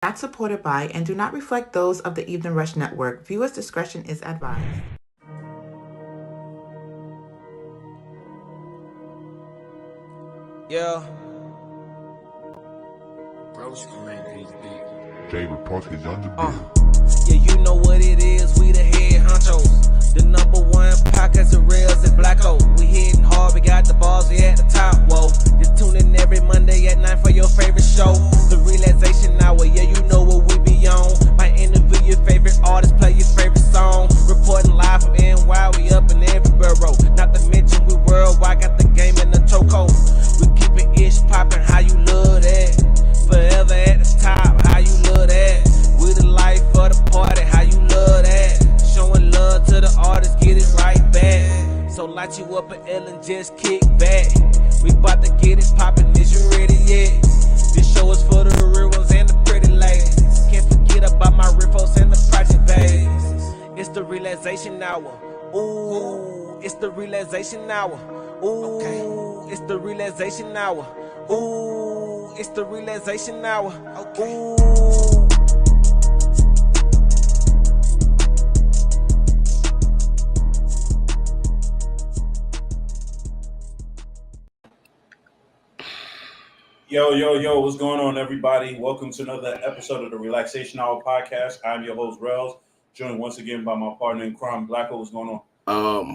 not supported by and do not reflect those of the Evening Rush Network. Viewers' discretion is advised. Yeah. David Park is on the beat. Yeah, you know what it is. We the head honchos. The number one podcast of rails at Blacko. We hitting hard, we got the balls, we at the top. Whoa, just tune in every Monday at 9 for your favorite show. The Relaxation Hour, yeah, you know what we be on. Might interview your favorite artist, play your favorite song. Reporting live from NY, we up in every borough. Not to mention we worldwide, got the game in the chokehold. We keep it ish poppin', how you love that? Forever at the top, how you love that? We the life of the party, how you love that? Showing love to the artists, get it right back. So light you up an L and just kick back. We bout to get it poppin', is you ready yet? This show is for the real ones and the pretty ladies. Can't forget about my riffos and the project babies. It's the Relaxation Hour. Ooh, it's the Relaxation Hour. Ooh, it's the Relaxation Hour. Ooh, it's the Relaxation Hour. Ooh. Yo, what's going on, everybody? Welcome to another episode of the Relaxation Hour podcast. I'm your host, Rels, joined once again by my partner in crime, Blacko. What's going on?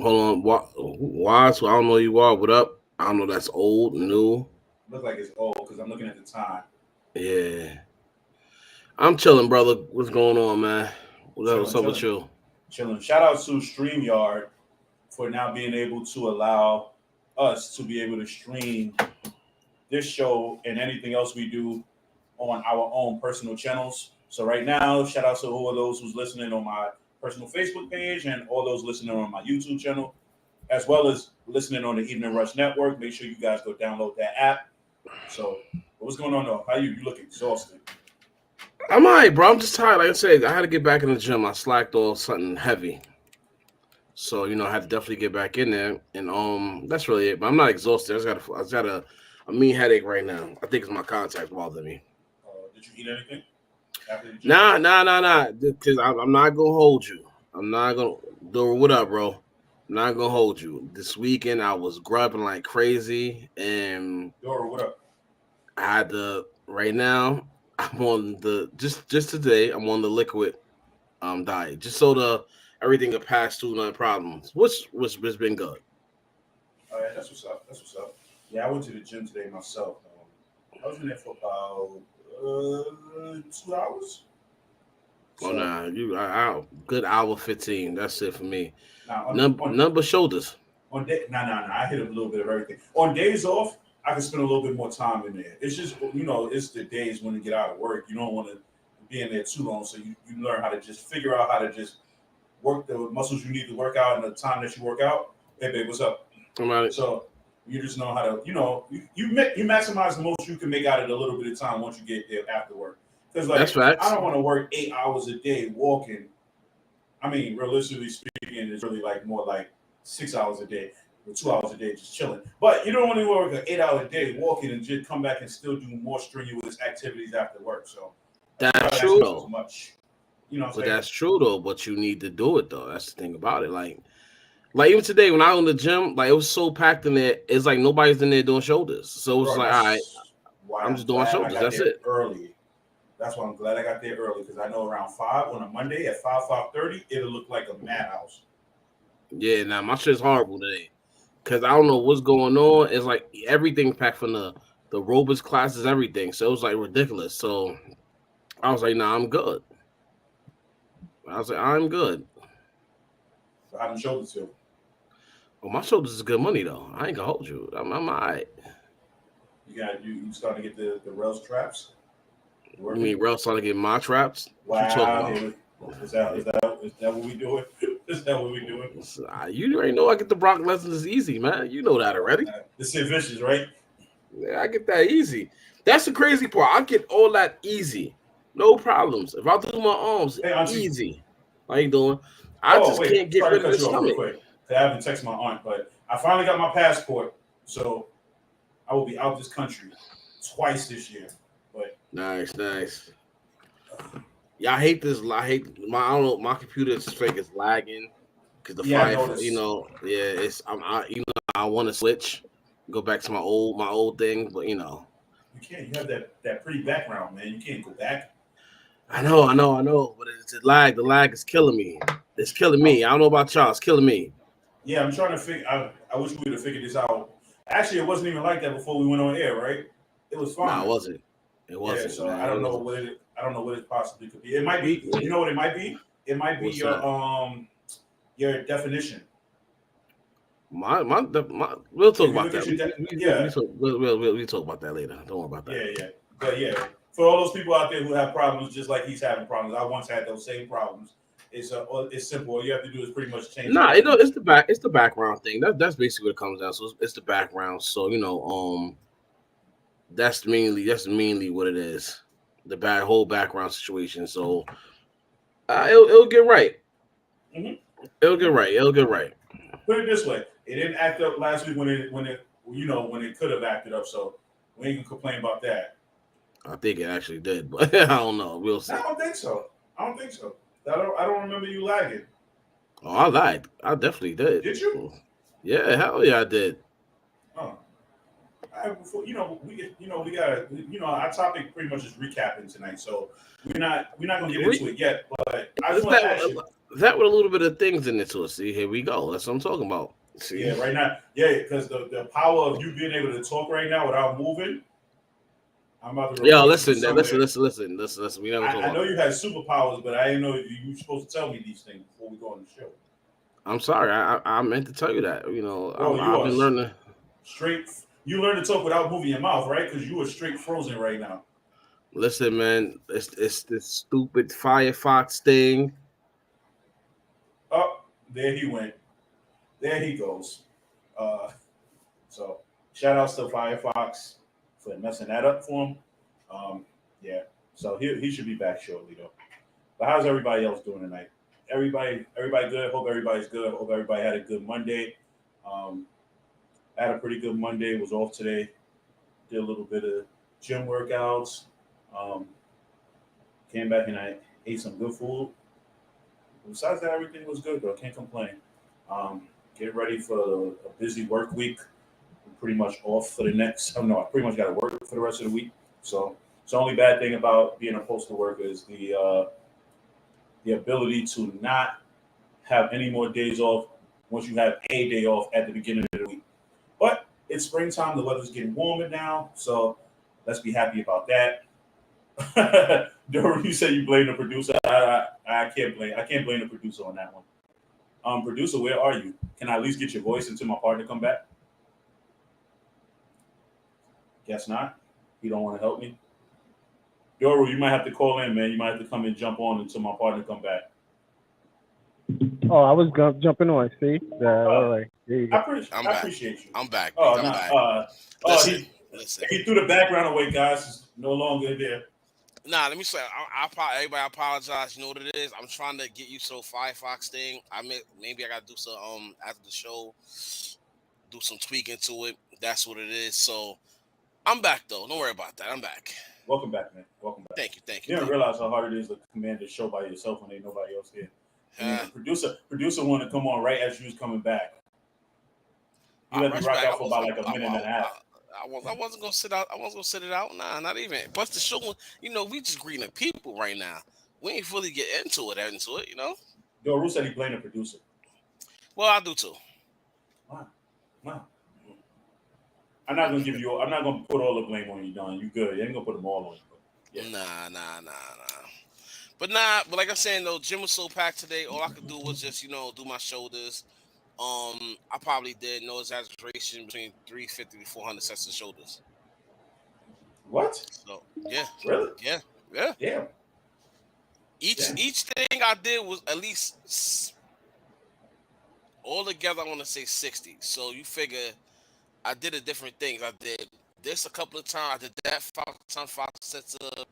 Hold on. Why? So I don't know you are. What up? I don't know. That's old, new. Looks like it's old because I'm looking at the time. Yeah. I'm chilling, brother. What's going on, man? What's up with you? Chilling. Shout out to StreamYard for now being able to allow us to be able to stream this show and anything else we do on our own personal channels. So right now, shout out to all of those who's listening on my personal Facebook page and all those listening on my YouTube channel, as well as listening on the Evening Rush Network. Make sure you guys go download that app. So what's going on though? How you look exhausted? I'm all right, bro. I'm just tired. Like I said, I had to get back in the gym. I slacked off something heavy. So, I had to definitely get back in there. And that's really it. But I'm not exhausted. I just got a mean headache right now. I think it's my contacts bothering me. Did you eat anything? Nah. Because I'm not gonna hold you. I'm not gonna do what up, bro. I'm not gonna hold you. This weekend I was grubbing like crazy, and Dora, what up? I had to. Right now, I'm on the just today. I'm on the liquid diet, just so everything can pass through no problems, which has been good. All right, that's what's up. Yeah, I went to the gym today myself. I was in there for about 2 hours. So, I good hour 15. That's it for me. Nah, number shoulders. I hit a little bit of everything. On days off, I can spend a little bit more time in there. It's just it's the days when you get out of work. You don't want to be in there too long, so you learn how to just figure out how to just work the muscles you need to work out in the time that you work out. Hey, babe, what's up? So you just know how to, you maximize the most you can make out of the little bit of time once you get there after work. Because that's facts. I don't want to work 8 hours a day walking. I mean, realistically speaking, it's really more like 6 hours a day or 2 hours a day just chilling. But you don't want to work an 8 hour day walking and just come back and still do more strenuous activities after work. So that's true though. So much. But that's true though. But you need to do it though. That's the thing about it. Like even today when I was in the gym, it was so packed in there. It's like nobody's in there doing shoulders. So it's all right. I'm just doing my shoulders. That's it. Early. That's why I'm glad I got there early because I know around 5 on a Monday at 5:30 it'll look like a madhouse. Yeah, my shit's horrible today because I don't know what's going on. It's like everything's packed from the aerobics classes, everything. So it was like ridiculous. So I was like, nah, I'm good. I'm good. So how them shoulders feel? Well, my shoulders is good money though. I ain't gonna hold you. I'm all right. You starting to get the Rels traps? You mean Rels starting to get my traps? Wow. Is that what we doing? Is that what we doing? You already know I get the Brock lessons easy, man. You know that already. The Sid Vicious, right? Yeah, I get that easy. That's the crazy part. I get all that easy. No problems. If I do my arms, easy. How you doing? I can't get rid of the stomach. I haven't texted my aunt, but I finally got my passport, so I will be out this country twice this year. But nice. Yeah, I hate this. I hate my. I don't know. My computer is fake. It's lagging because the Yeah, I fire. noticed. Yeah. It's. I want to switch, go back to my old thing, but You can't. You have that pretty background, man. You can't go back. I know. But it's the lag. The lag is killing me. It's killing Um, me. I don't know about y'all. It's killing me. yeah, I'm trying to figure. I wish we would have figured this out. Actually, it wasn't even like that before we went on air, right? It was Nah, it fine. wasn't. It Yeah, wasn't, so man. I It don't know wasn't. what it. I don't know what it possibly could be. It might be. You We know what it might be? It might be what's that? your definition. We'll talk If you about look that. at your We yeah, talk. We talk about that later. Don't worry about that. yeah. But yeah, for all those people out there who have problems, just like he's having problems, I once had those same problems. It's simple. All you have to do is pretty much change the Nah, definition. it's the background thing. That's basically what it comes down. So it's the background. So that's mainly what it is. The whole background situation. So it'll get right. Hmm. It'll get right. It'll get right. Put it this way: it didn't act up last week when it could have acted up. So we ain't gonna complain about that. I think it actually did, but I don't know. We'll No, I see. don't think so. I don't think so. I don't remember you lagging. Oh, I lied. I definitely did. Did you? Yeah, hell yeah, I did. Oh. Before, we got our topic pretty much is recapping tonight, so we're not gonna get into it yet. But I just want to ask you, That with a little bit of things in it to us. See, here we go. That's what I'm talking about. yeah, See, right now, yeah, because the power of you being able to talk right now without moving, I'm about to yo, report you to listen, somewhere. listen. We never talk I about know that. you had superpowers, but I didn't know you were supposed to tell me these things before we go on the show. I'm sorry. I meant to tell you that. Bro, you I've are been learning. straight. You learn to talk without moving your mouth, right? Because you are straight frozen right now. Listen, man, it's this stupid Firefox thing. Oh, there he went. There he goes. Uh, So shout outs to Firefox for messing that up for him. Yeah. So he should be back shortly though. But how's everybody else doing tonight? Everybody good. Hope everybody's good. Hope everybody had a good Monday. Um, I had a pretty good Monday. Was off today. Did a little bit of gym workouts. Um, Came back and I ate some good food. Besides that, everything was good though. Can't complain. Getting ready for a busy work week. Pretty much off for the next. Oh no, I pretty much got to work for the rest of the week. So it's the only bad thing about being a postal worker is the ability to not have any more days off once you have a day off at the beginning of the week. But it's springtime. The weather's getting warmer now, so let's be happy about that. Dora, you said you blame the producer. I can't blame. I can't blame the producer on that one. Producer, where are you? Can I at least get your voice until my partner come back? Guess not. You don't want to help me. Doro, you might have to call in, man. You might have to come and jump on until my partner come back. Oh, I was jumping on. See, all Uh, right, there you go. I'm I back. appreciate you. I'm back, big. Oh I'm no. back. He Listen. he threw the background away, guys. It's no longer there. Nah, let me say, everybody apologize. You know what it is? I'm trying to get you to the Firefox thing. Maybe I gotta do some after the show, do some tweaking to it. That's what it is. So I'm back though. Don't worry about that. I'm back. Welcome back, man. Welcome back. Thank you, You don't thank you. realize how hard it is to command the show by yourself when ain't nobody else here. And then Uh, the producer wanted to come on right as you was coming back. You I let me rushed rock back. out for about like a minute and a half. I wasn't gonna sit out. I wasn't gonna sit it out. Nah, not even. Plus the show. We just greeting people right now. We ain't fully get into it. Doro said he blamed the producer. Well, I do too. Wow. Wow. I'm not gonna give you. I'm not gonna put all the blame on you, Don. You good? You ain't gonna put them all on you. But yeah. Nah. But like I'm saying though, gym was so packed today. All I could do was just do my shoulders. I probably did no exaggeration between 350 to 400 sets of shoulders. What? So yeah, Really? yeah, yeah. Damn. Each Damn. each thing I did was at least all together. I want to say 60. So you figure I did a different things. I did this a couple of times. I did that 5 times 5 sets of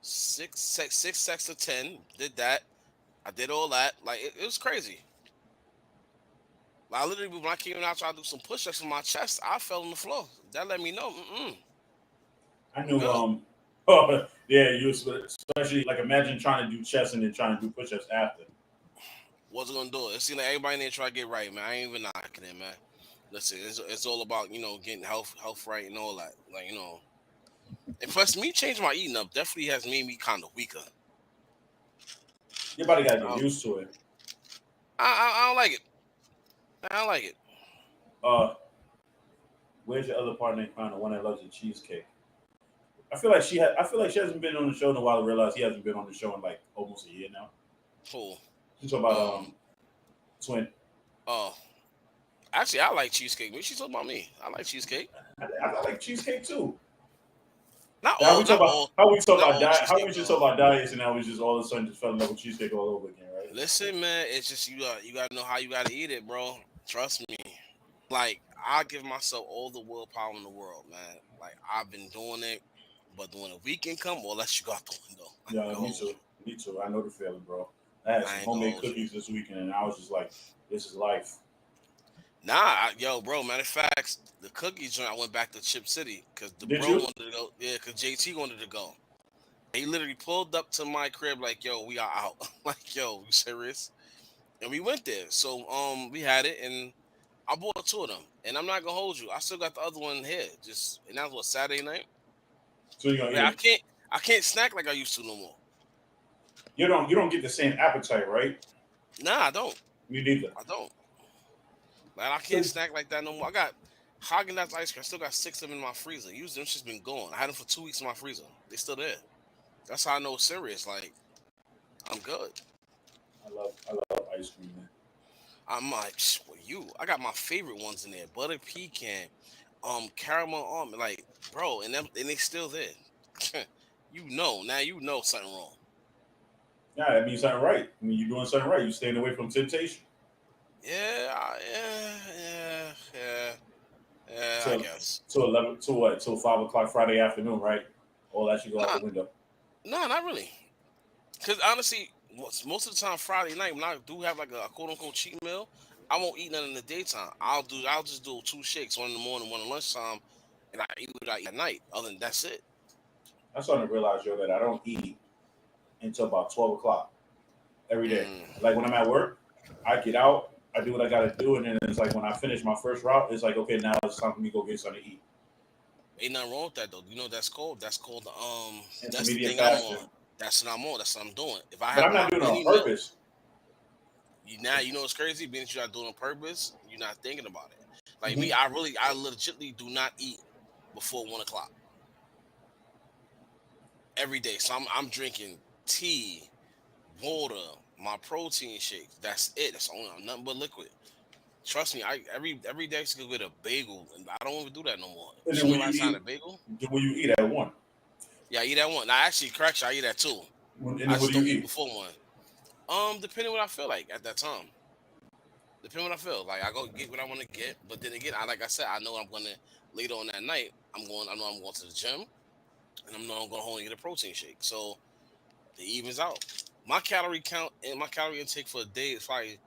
six sets of 10. Did that. I did all that. Like it was crazy. Like, I literally, when I came out trying to do some push-ups on my chest, I fell on the floor. That let me know, I I'm knew. good. Oh, yeah, you especially like imagine trying to do chest and then trying to do push-ups after. What's it gonna do? It seems like everybody in there try to get right, man. I ain't even knocking it, man. Listen, it's all about getting health right and all that. Like and plus me changing my eating up definitely has made me kind of weaker. Your body got to get Um, used to it. I don't like it. I don't like it. Uh, where's your other partner in crime, the one that loves the cheesecake? I feel like she hasn't been on the show in a while. I realize he hasn't been on the show in like almost a year now. Cool. She's talking about Um. twin. Oh, actually, I like cheesecake. Maybe she's talking about me. I like cheesecake. I like cheesecake too. Not How we all. talk Not about all. how we talk Not about all diet? How cheesecake we just talk though. about diets and now we just all of a sudden just fell in love with cheesecake all over again, right? Listen, man. It's just you gotta know how you gotta eat it, bro. Trust me. Like I give myself all the willpower in the world, man. Like I've been doing it, but when the weekend come, well, let you go out the window. I ain't Yeah, gonna me hold too. you. Me too. I know the feeling, bro. I had I some ain't gonna homemade hold you. cookies this weekend, and I was just like, "This is life." Nah, yo, bro. Matter of fact, the cookie joint, I went back to Chip City because the Did bro you? wanted to go. Yeah, because JT wanted to go. He literally pulled up to my crib like, "Yo, we are out." Like, "Yo, you serious?" And we went there. So, we had it, and I bought two of them. And I'm not gonna hold you. I still got the other one here. And that was what, Saturday night. So you gonna eat Like, them? I can't snack like I used to no more. You don't get the same appetite, right? Nah, I don't. Me neither. I don't. Like, I can't So snack like that no more. I got Haagen Dazs ice cream. I still got six of them in my freezer. Usually, them shit's been gone. I had them for 2 weeks in my freezer. They still there. That's how I know it's serious. Like, I'm good. I love ice cream, man. I'm like, well, I got my favorite ones in there: butter pecan, caramel almond. Like, bro, and they still there. Now you know something wrong. Yeah, that means something right. I mean, you're doing something right. You're staying away from temptation. Yeah. I Till guess. till 11 till what? Till 5 o'clock Friday afternoon, right? All that should go out the Nah, window. nah, not really. Because honestly, most of the time Friday night when I do have like a quote unquote cheat meal, I won't eat nothing in the daytime. I'll just do two shakes, one in the morning, one at lunchtime, and I eat what I eat at night. Other than that's it. I'm starting to realize, yo, that I don't eat until about 12 o'clock every day. Mm. Like when I'm at work, I get out, I do what I got to do, and then it's like when I finish my first route, it's like okay, now it's time for me to go get something to eat. Ain't nothing wrong with that though. You know what that's called? That's called that's the Intermediate thing I'm on. fasting, That's what I'm on. That's what I'm doing. If I but have I'm my not doing it on mini meal, purpose. you know what's crazy? Being that you're not doing it on purpose, you're not thinking about it. Like me, Hmm. I legitimately do not eat before 1 o'clock every day. So I'm drinking tea, water, my protein shakes. That's it. That's only nothing but liquid. Trust me, I every day I used to go get a bagel, and I don't even do that no more. And You then know when the you last time I had eat, a bagel? when you eat at one, Yeah, I eat that one. Now actually, correction, I eat that too. and I then what just do you don't eat eat? before one. Depending what I feel like at that time. Depending what I feel like, I go get what I want to get. But then again, like I said, I know I'm gonna later on that night. I know I'm going to the gym, and I know I'm going home and get a protein shake. So it evens out. My calorie count and my calorie intake for a day is probably,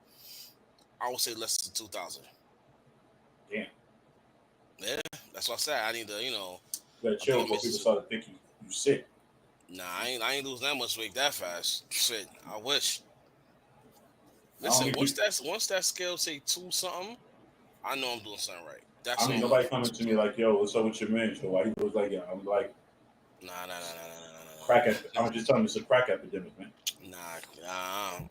I would say, less than 2,000. Damn, Yeah, that's what I said. I need to, you gotta I chill think I'm before missing. people start to think you sick. Nah, I ain't losing that much weight that fast. Shit, I wish. I don't Listen, need people. once that scale say two something, I know I'm doing something right. I That's mean, when I'm on nobody for coming two to me something. like, "Yo, what's up with your man?" So why he was like, "Yeah," I'm like, Nah. crack. I'm just telling you, it's a crack epidemic, man. Nah.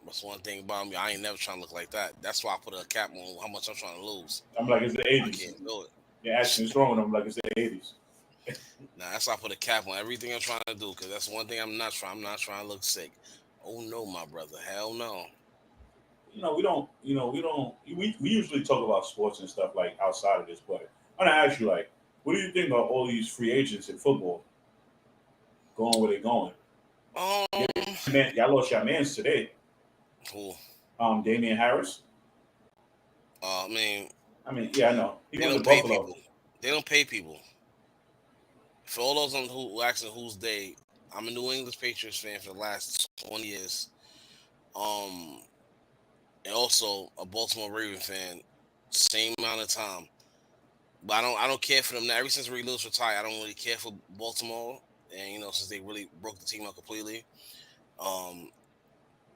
That's one thing about me. I ain't never trying to look like that. That's why I put a cap on how much I'm trying to lose. I'm like, it's the I '80s. can't do They ask me what's it. wrong with them. I'm like, it's the '80s. Nah, that's why I put a cap on everything I'm trying to do. Cause that's one thing I'm not trying. I'm not trying to look sick. Oh no, my brother. Hell no. We usually talk about sports and stuff like outside of this, but I'm gonna ask you like, what do you think about all these free agents in football going where they're going? Um, Man, y'all lost your man's today. cool. Damian Harris. I mean, I mean, yeah, I know he they went to don't pay Buffalo. people. They don't pay people. For all those on who asking who's they, I'm a New England Patriots fan for the last 20 years. Um, and also a Baltimore Raven fan, same amount of time. But I don't care for them now. Ever since Ray Lewis retired, I don't really care for Baltimore. and since they really broke the team up completely. Um,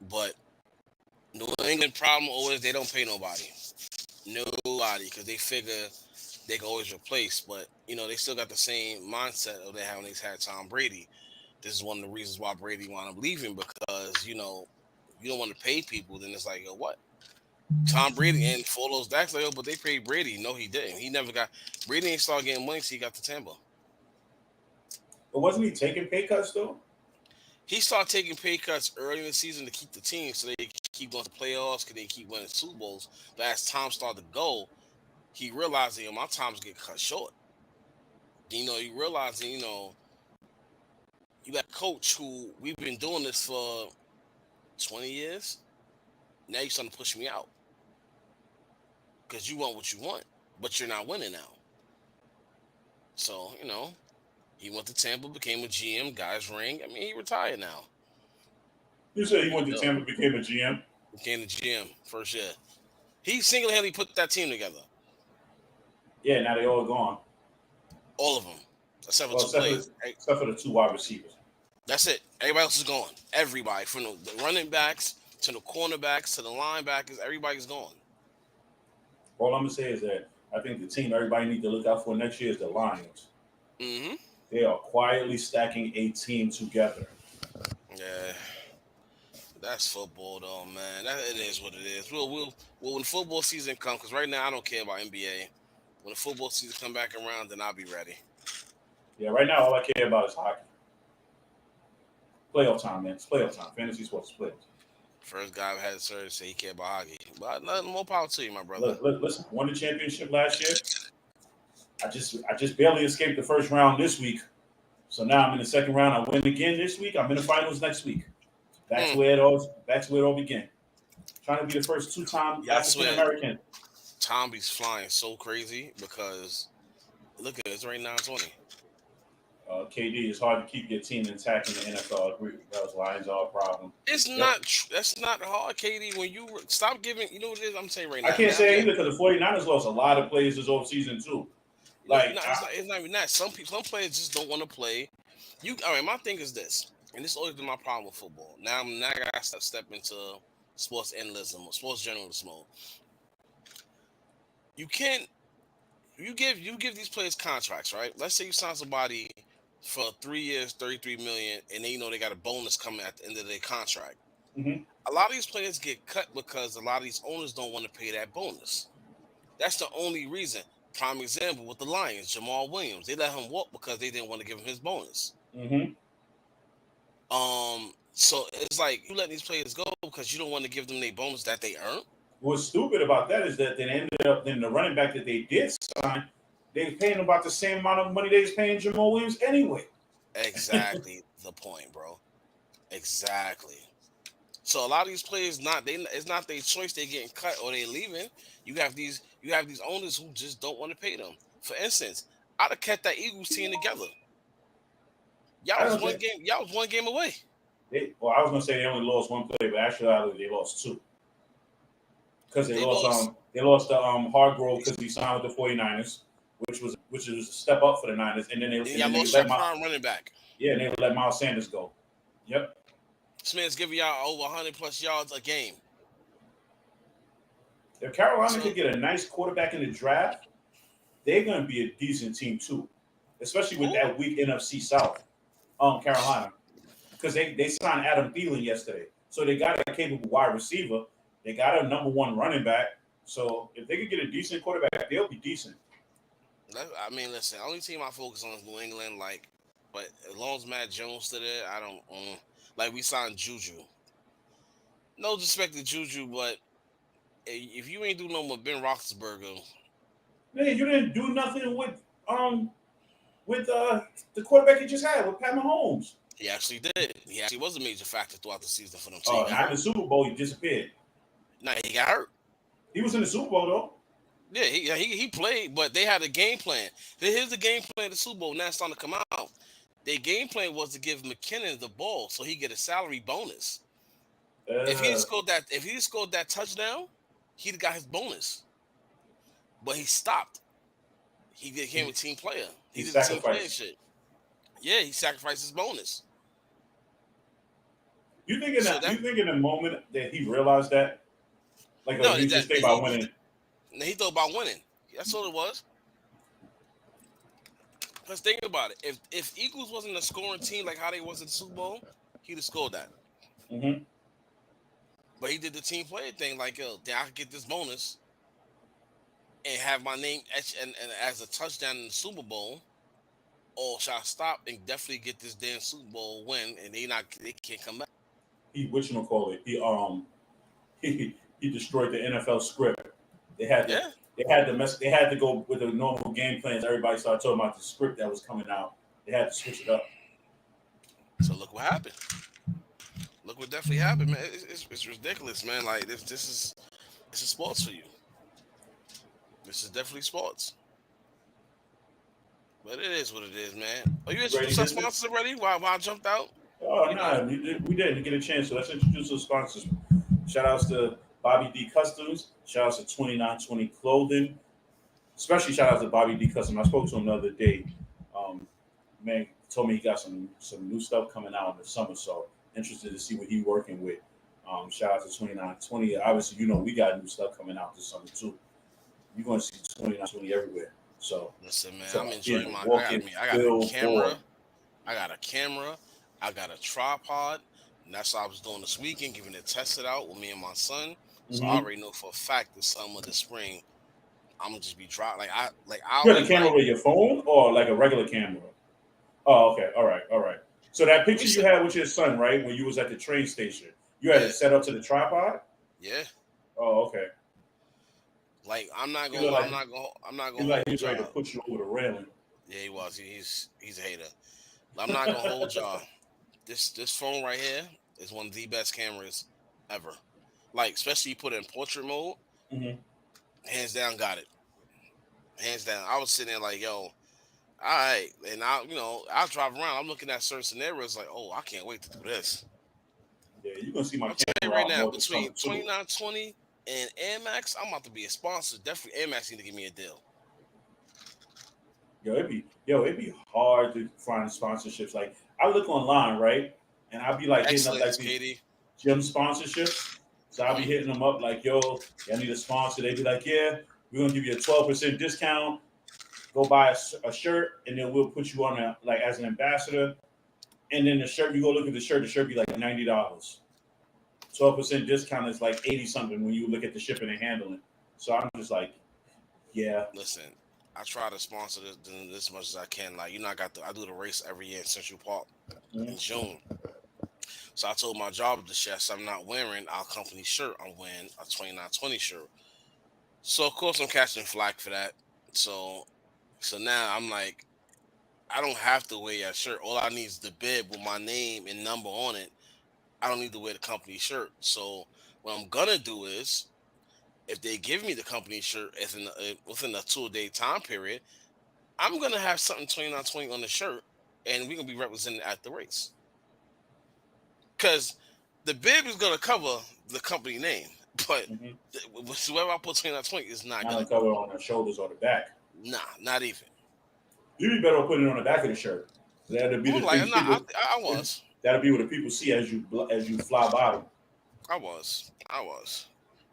but New England problem always they don't pay nobody, because they figure they can always replace. But they still got the same mindset of they had when they had Tom Brady. This is one of the reasons why Brady wound up leaving, because you don't want to pay people. Then it's like, yo, what? Tom Brady and for those Dax like, but they paid Brady. No, he didn't. He never got Brady ain't start getting money till he got to Tampa. But wasn't he taking pay cuts though? He started taking pay cuts early in the season to keep the team so they keep going to playoffs, because they keep winning Super Bowls. But as time started to go, he realized that my time's get cut short. You realize you got a coach who we've been doing this for 20 years. Now you're starting to push me out because you want what you want, but you're not winning now. So, he went to Tampa, became a GM, guys ring. I mean, he retired now. You said he went to Tampa, became a GM? Became the GM first year. He single-handedly put that team together. Yeah, now they all gone. All of them. Except for two players. Except for the two wide receivers. That's it. Everybody else is gone. Everybody. From the running backs to the cornerbacks to the linebackers, everybody's gone. All I'm going to say is that I think the team everybody needs to look out for next year is the Lions. Mm-hmm. They are quietly stacking a team together. Yeah. That's football, though, man. It is what it is. We'll when football season comes, because right now I don't care about NBA. When the football season come back around, then I'll be ready. Yeah, right now all I care about is hockey. Playoff time, man. It's playoff time. Fantasy sports is playoff. First guy I've had to say he cared about hockey. But nothing more power to you, my brother. Listen, won the championship last year. I just barely escaped the first round this week. So now I'm in the second round. I win again this week. I'm in the finals next week. That's where it all began. Trying to be the first two-time African American. Tomby's flying so crazy because look at it, it's right now 20. KD, it's hard to keep your team intact in the NFL. I agree. Those Lions are a problem. It's not. That's not hard, KD. When you stop giving, you know what it is. I'm saying right now. I can't say either because the 49ers lost a lot of players this offseason too. It's not even that. Some players just don't want to play. All right. My thing is this, and this has always been my problem with football. Now I got to step into sports analytism or sports journalism mode. You can't. You give these players contracts, right? Let's say you sign somebody for 3 years, $33 million, and then they got a bonus coming at the end of their contract. Mm-hmm. A lot of these players get cut because a lot of these owners don't want to pay that bonus. That's the only reason. Prime example with the Lions, Jamal Williams. They let him walk because they didn't want to give him his bonus. Mm-hmm. So it's like you let these players go because you don't want to give them their bonus that they earned. What's stupid about that is that they ended up in the running back that they did sign, they were paying about the same amount of money they was paying Jamal Williams anyway. Exactly the point, bro. Exactly. So a lot of these players it's not their choice they're getting cut or they're leaving. You have these owners who just don't want to pay them. For instance, I'd have kept that Eagles team together. Y'all was one game away. I was gonna say they only lost one play, but actually they lost two. Because they lost Hargrove because he signed with the 49ers, which was a step up for the Niners, and then they lost your prime running back. Yeah, and they let Miles Sanders go. Yep. This man's giving y'all over 100 plus yards a game. If Carolina could get a nice quarterback in the draft, they're going to be a decent team too, especially with that weak NFC South. Carolina, because they signed Adam Thielen yesterday, so they got a capable wide receiver. They got a number one running back. So if they could get a decent quarterback, they'll be decent. I mean, listen, the only team I focus on is New England. But as long as Matt Jones did it, I don't we signed Juju. No disrespect to Juju, but if you ain't doing no more Ben Roethlisberger, man, you didn't do nothing with the quarterback you just had with Pat Mahomes. He actually did. He actually was a major factor throughout the season for them. Not in the Super Bowl, he disappeared. No, he got hurt. He was in the Super Bowl though. Yeah, he played, but they had a game plan. Here's the game plan of the Super Bowl. Now it's starting to come out. Their game plan was to give McKinnon the ball so he get a salary bonus. If he scored that touchdown, he'd got his bonus. But he stopped. He became a team player. He did the team player shit. Yeah, he sacrificed his bonus. You think in So that? that You think in the moment that he realized that, like, no, he just think about winning? he thought about winning. That's all it was. Let's think about it. If Eagles wasn't a scoring team like how they was in the Super Bowl, he'd have scored that. Hmm. But he did the team player thing, like yo, then I could get this bonus and have my name etched and as a touchdown in the Super Bowl, or should I stop and definitely get this damn Super Bowl win and they can't come back? He call it. He destroyed the NFL script. They had to Yeah. they had to mess. They had to go with the normal game plans. Everybody started talking about the script that was coming out. They had to switch it up. So look what happened. Look what definitely happened, man. It's ridiculous, man. Like this is sports for you. This is definitely sports. But it is what it is, man. Are you You ready introduced to our hit this? sponsors already? While I jumped out? Oh You know? no, we didn't get a chance. So let's introduce the sponsors. Shout outs to Bobby D Customs. Shout outs to 2920 Clothing. Especially shout outs to Bobby D Customs. I spoke to him the other day. Um, Man told me he got some new stuff coming out in the summer. So interested to see what he working with. Shout out to 2920. Obviously, we got new stuff coming out this summer too. You're gonna see 2920 everywhere. So Listen, man, I'm so being enjoying a my. walking I got a billboard. camera. I got a camera. I got a tripod. And that's what I was doing this weekend, giving it tested out with me and my son. So I Mm-hmm. already know for a fact this summer, this spring, I'm gonna just be driving. I'll You got a be camera like, with your phone or like a regular camera? Oh, okay. All right. All right. So that we picture you said, had with your son, right, when you was at the train station, you had yeah, it set up to the tripod. yeah. Oh, okay. Like He looked like I'm not he gonna looked like he hold was ready to y'all. push you over the railing. Yeah, he was. He's a hater. I'm not gonna hold y'all. This phone right here is one of the best cameras ever. Like, especially you put it in portrait mode, Hmm. hands down, got it. Hands down. I was sitting there like, yo, all right, and I'll drive around. I'm looking at certain scenarios like, oh, I can't wait to do this. Yeah, you're gonna see my I'm telling you camera right out now, more this summer between too. 2920 and Air Max, I'm about to be a sponsor. Definitely, Air Max need to give me a deal. It'd be hard to find sponsorships. Like I look online, right, and I'll be like hitting up like Excellence, these Katie. gym sponsorships. So I'll be Hmm. hitting them up like, yo, I need a sponsor. They be like, yeah, we're gonna give you a 12% discount. Go buy a shirt, and then we'll put you on like as an ambassador. And then the shirt, you go look at the shirt be like $90. 12% discount is like 80 something when you look at the shipping and handling. So I'm just like, yeah. Listen, I try to sponsor this as much as I can. Like, I do the race every year in Central Park in Mhm. June. So I told my job the chefs I'm not wearing our company shirt. I'm wearing a 2920 shirt. So of course I'm catching flack for that. So now I'm like, I don't have to wear that shirt. All I need is the bib with my name and number on it. I don't need to wear the company shirt. So what I'm gonna do is, if they give me the company shirt as within a 2 day time period, I'm gonna have something 2920 on the shirt, and we're gonna be represented at the race. Because the bib is gonna cover the company name, but Hmm. whoever I put 2920 is not Not gonna a do it. cover on the shoulders or the back. Nah, not even. You'd be better off putting it on the back of the shirt. That'll be I'm the like, things nah, people. I was. That'll be what the people see as you fly by them. I was.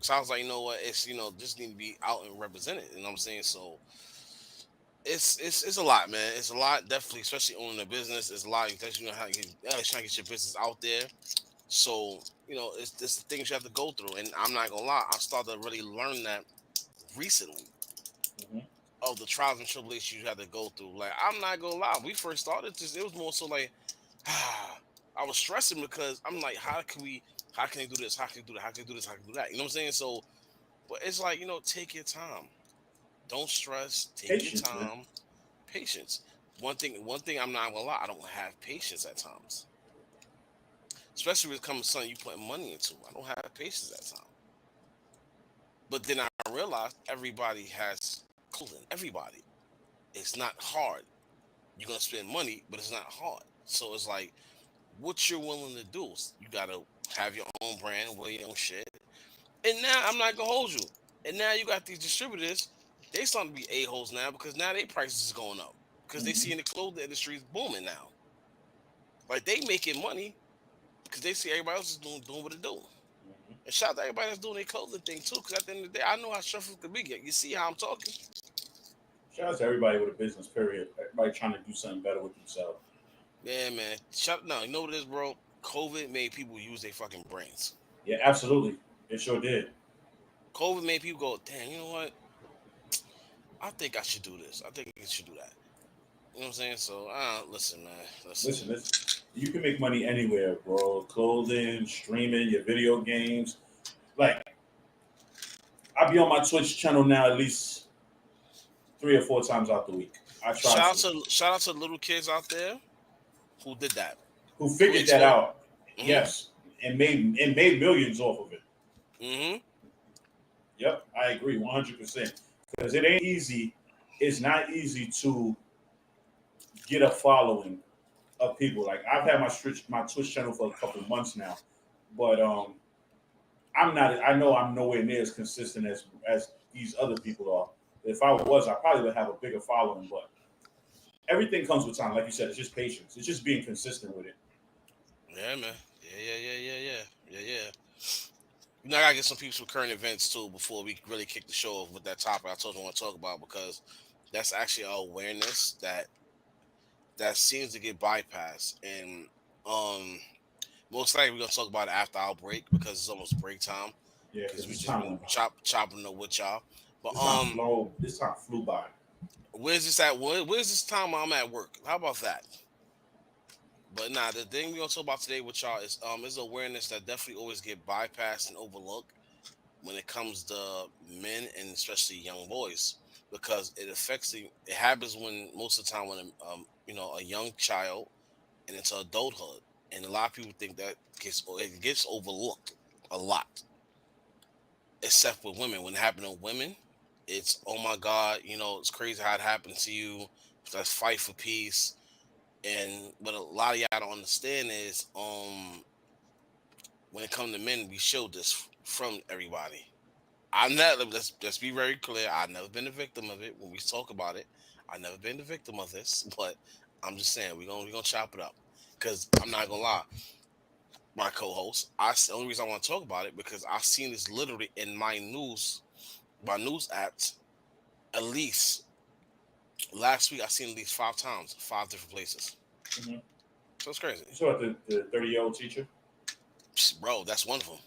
So I was like, you know what? It's just need to be out and represented. You know what I'm saying? So it's a lot, man. It's a lot, definitely, especially owning a business. It's a lot. Because how you trying to get your business out there. So it's the things you have to go through. And I'm not gonna lie, I started to really learn that recently Hmm. of the trials and tribulations you have to go through. Like, I'm not gonna lie, we first started this. It was more so like, I was stressing because I'm like, how can they do this? How can they do that? How can they do this? How can they do that? You know what I'm saying? So, but it's like, take your time. Don't stress. Take your Patience, man. time. Patience. One thing I'm not gonna lie, I don't have patience at times. Especially when it comes to something you putting money into. I don't have patience at times. But then I realized everybody has clothing. Everybody. It's not hard. You're gonna spend money, but it's not hard. So it's like, what you're willing to do. You gotta have your own brand, wear your own shit. And now I'm not gonna hold you. And now you got these distributors. They starting to be a holes now because now their prices is going up because they Hmm. see in the clothing industry is booming now. Like they making money because they see everybody else is doing what they do. And shout out to everybody that's doing their clothing thing too. Because at the end of the day, I know how stressful it could be. You see how I'm talking? Shout out to everybody with a business. Period. Everybody trying to do something better with themselves. Yeah, man. Shut no. You know what it is, bro? COVID made people use their fucking brains. Yeah, absolutely. It sure did. COVID made people go, damn. You know what? I think I should do this. I think I should do that. You know what I'm saying? So, listen, man. Listen. Listen, you can make money anywhere, bro. Clothing, streaming, your video games. Like, I be on my Twitch channel now at least 3 or 4 times out the week. I try Shout out to the little kids out there who did that. who figured that explore. out. Yes, and made millions off of it. Mm-hmm. Yep, I agree 100%. Because it ain't easy. It's not easy to get a following of people. Like I've had my Twitch channel for a couple months now, but I'm not. I know I'm nowhere near as consistent as these other people are. If I was, I probably would have a bigger following. But everything comes with time. Like you said, it's just patience. It's just being consistent with it. Yeah, man. Yeah. You know, I gotta get some people from current events too before we really kick the show off with that topic I told you I want to talk about, because that's actually an awareness that seems to get bypassed. And most likely we're gonna talk about it after our break because it's almost break time. Yeah, Because we this just been time chopping up with y'all. But This time flew by. where's this at? Where's this time I'm at work? How about that? But nah, the thing we're gonna talk about today with y'all is awareness that definitely always get bypassed and overlooked when it comes to men and especially young boys, because it happens when most of the time when a young child and into adulthood, and a lot of people think that it gets overlooked a lot, except with women. When it happened to women, it's, oh my god, it's crazy how it happened to you. Let's fight for peace. And what a lot of y'all don't understand is, when it comes to men, we show this from everybody. I'm not. Let's be very clear. I've never been a victim of it. When we talk about it, I've never been the victim of this. But I'm just saying we're gonna chop it up, because I'm not gonna lie. My co-host, the only reason I want to talk about it because I've seen this literally in my news apps. At least last week, I seen at least 5 times, 5 different places. Mm-hmm. So it's crazy. You saw the 30-year-old teacher. Bro, that's one of them.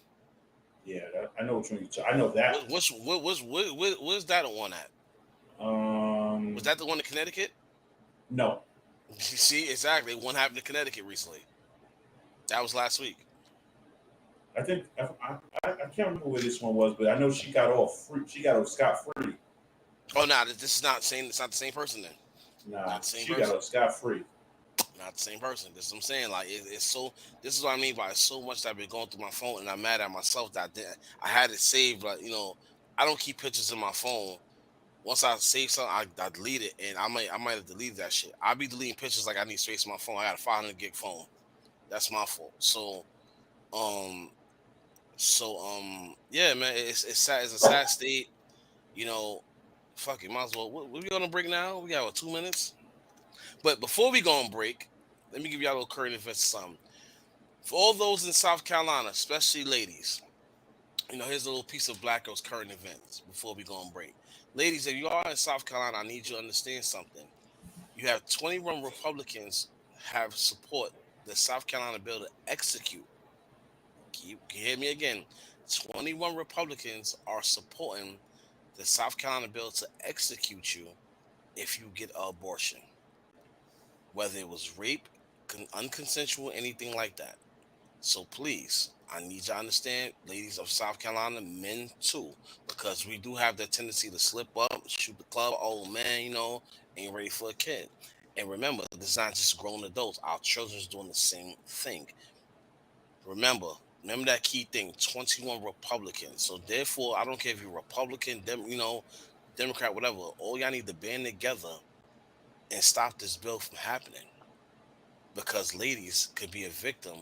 Yeah, I know which one. I know that. What's that one at? Was that the one in Connecticut? No. See, exactly. One happened in Connecticut recently. That was last week. I think I can't remember where this one was, but I know she got off free. She got off scot free. Oh, no, this is not saying it's not the same person then. Nah, she got off scot free. Not the same person. This is what I'm saying. Like it's so. This is what I mean by so much that I've been going through my phone, and I'm mad at myself that I had it saved. But I don't keep pictures in my phone. Once I save something, I delete it, and I might have deleted that shit. I'll be deleting pictures like I need space in my phone. I got a 500 gig phone. That's my fault. Yeah, man, it's sad. It's a sad state. Fuck it. Might as well. What we gonna break now? We got 2 minutes. But before we go on break, let me give y'all a little current events or something. For all those in South Carolina, especially ladies, here's a little piece of Blacko's current events before we go on break. Ladies, if you are in South Carolina, I need you to understand something. You have 21 Republicans have support the South Carolina bill to execute. Can you hear me again? 21 Republicans are supporting the South Carolina bill to execute you if you get an abortion, whether it was rape, unconsensual, anything like that. So please, I need you to understand, ladies of South Carolina, men too, because we do have that tendency to slip up, shoot the club. Oh man, ain't ready for a kid. And remember, this is not just grown adults. Our children's doing the same thing. Remember that key thing: 21 Republicans. So therefore, I don't care if you're Republican, Democrat, whatever. All y'all need to band together and stop this bill from happening, because ladies could be a victim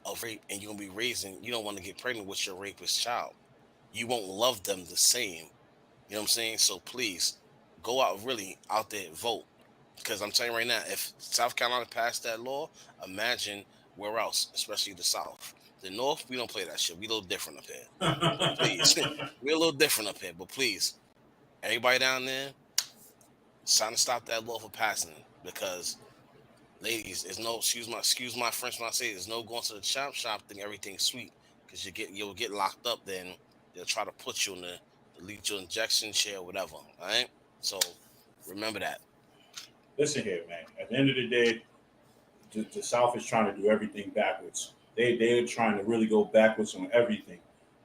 of rape, and you're gonna be you don't want to get pregnant with your rapist child. You won't love them the same. You know what I'm saying? So please go out, really out there, vote. Because I'm telling you right now, if South Carolina passed that law, imagine where else, especially the South. The North, we don't play that shit. We a little different up here. But please, we're a little different up here. But please, everybody down there, it's time to stop that law for passing it. Because ladies, there's no excuse my French when I say it, there's no going to the chop shop thing, everything's sweet. Because you'll get locked up, then they'll try to put you in the lethal injection chair or whatever. All right? So remember that. Listen here, man. At the end of the day, the South is trying to do everything backwards. They're trying to really go backwards on everything.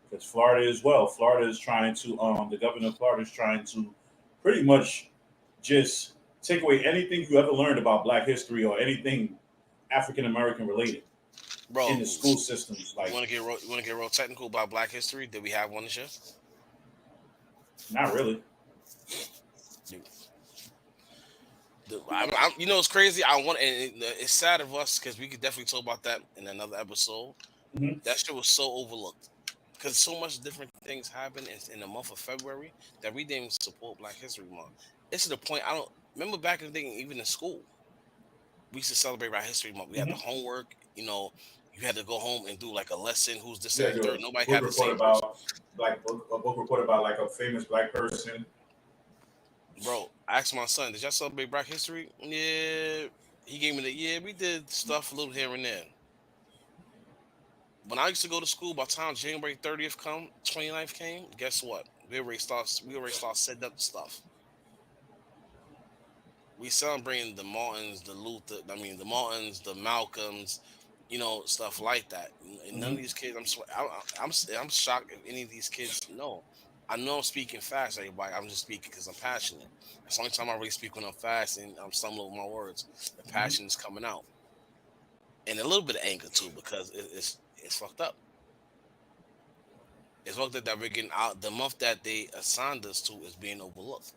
Because Florida as well. Florida is trying to the governor of Florida is trying to pretty much just take away anything you ever learned about Black history or anything African American related in Bro, the school systems. you Like, want to get real technical about Black history? Did we have one this year? not really. You know, it's crazy. I want, and it's sad of us because we could definitely talk about that in another episode. Hmm. That shit was so overlooked because so much different things happened in the month of February that we didn't even support Black History Month. It's to the point I don't remember back in the day, even in school, we used to celebrate Black History Month. We had the Hmm. homework. You know, you had to go home and do like a lesson. Who's this You and had the to do third? a Nobody book had the report same person. about a book report about like a famous Black person. Bro, I asked my son, did y'all celebrate Black History? Yeah. He gave me the yeah, we did stuff a little here and there. When I used to go to school, by the time January 30th come, 29th came, guess what? We already start setting up the stuff. We celebrating the Martins, the Luther, I mean the Martins, the Malcolms, stuff like that. And none of Hmm. these kids, I'm shocked if any of these kids know. I know I'm speaking fast, everybody. I'm just speaking because I'm passionate. That's the only time I really speak when I'm fast and I'm stumbling over my words. The Hmm. passion is coming out, and a little bit of anger too because it's fucked up. It's fucked up that we're getting out. The month that they assigned us to is being overlooked.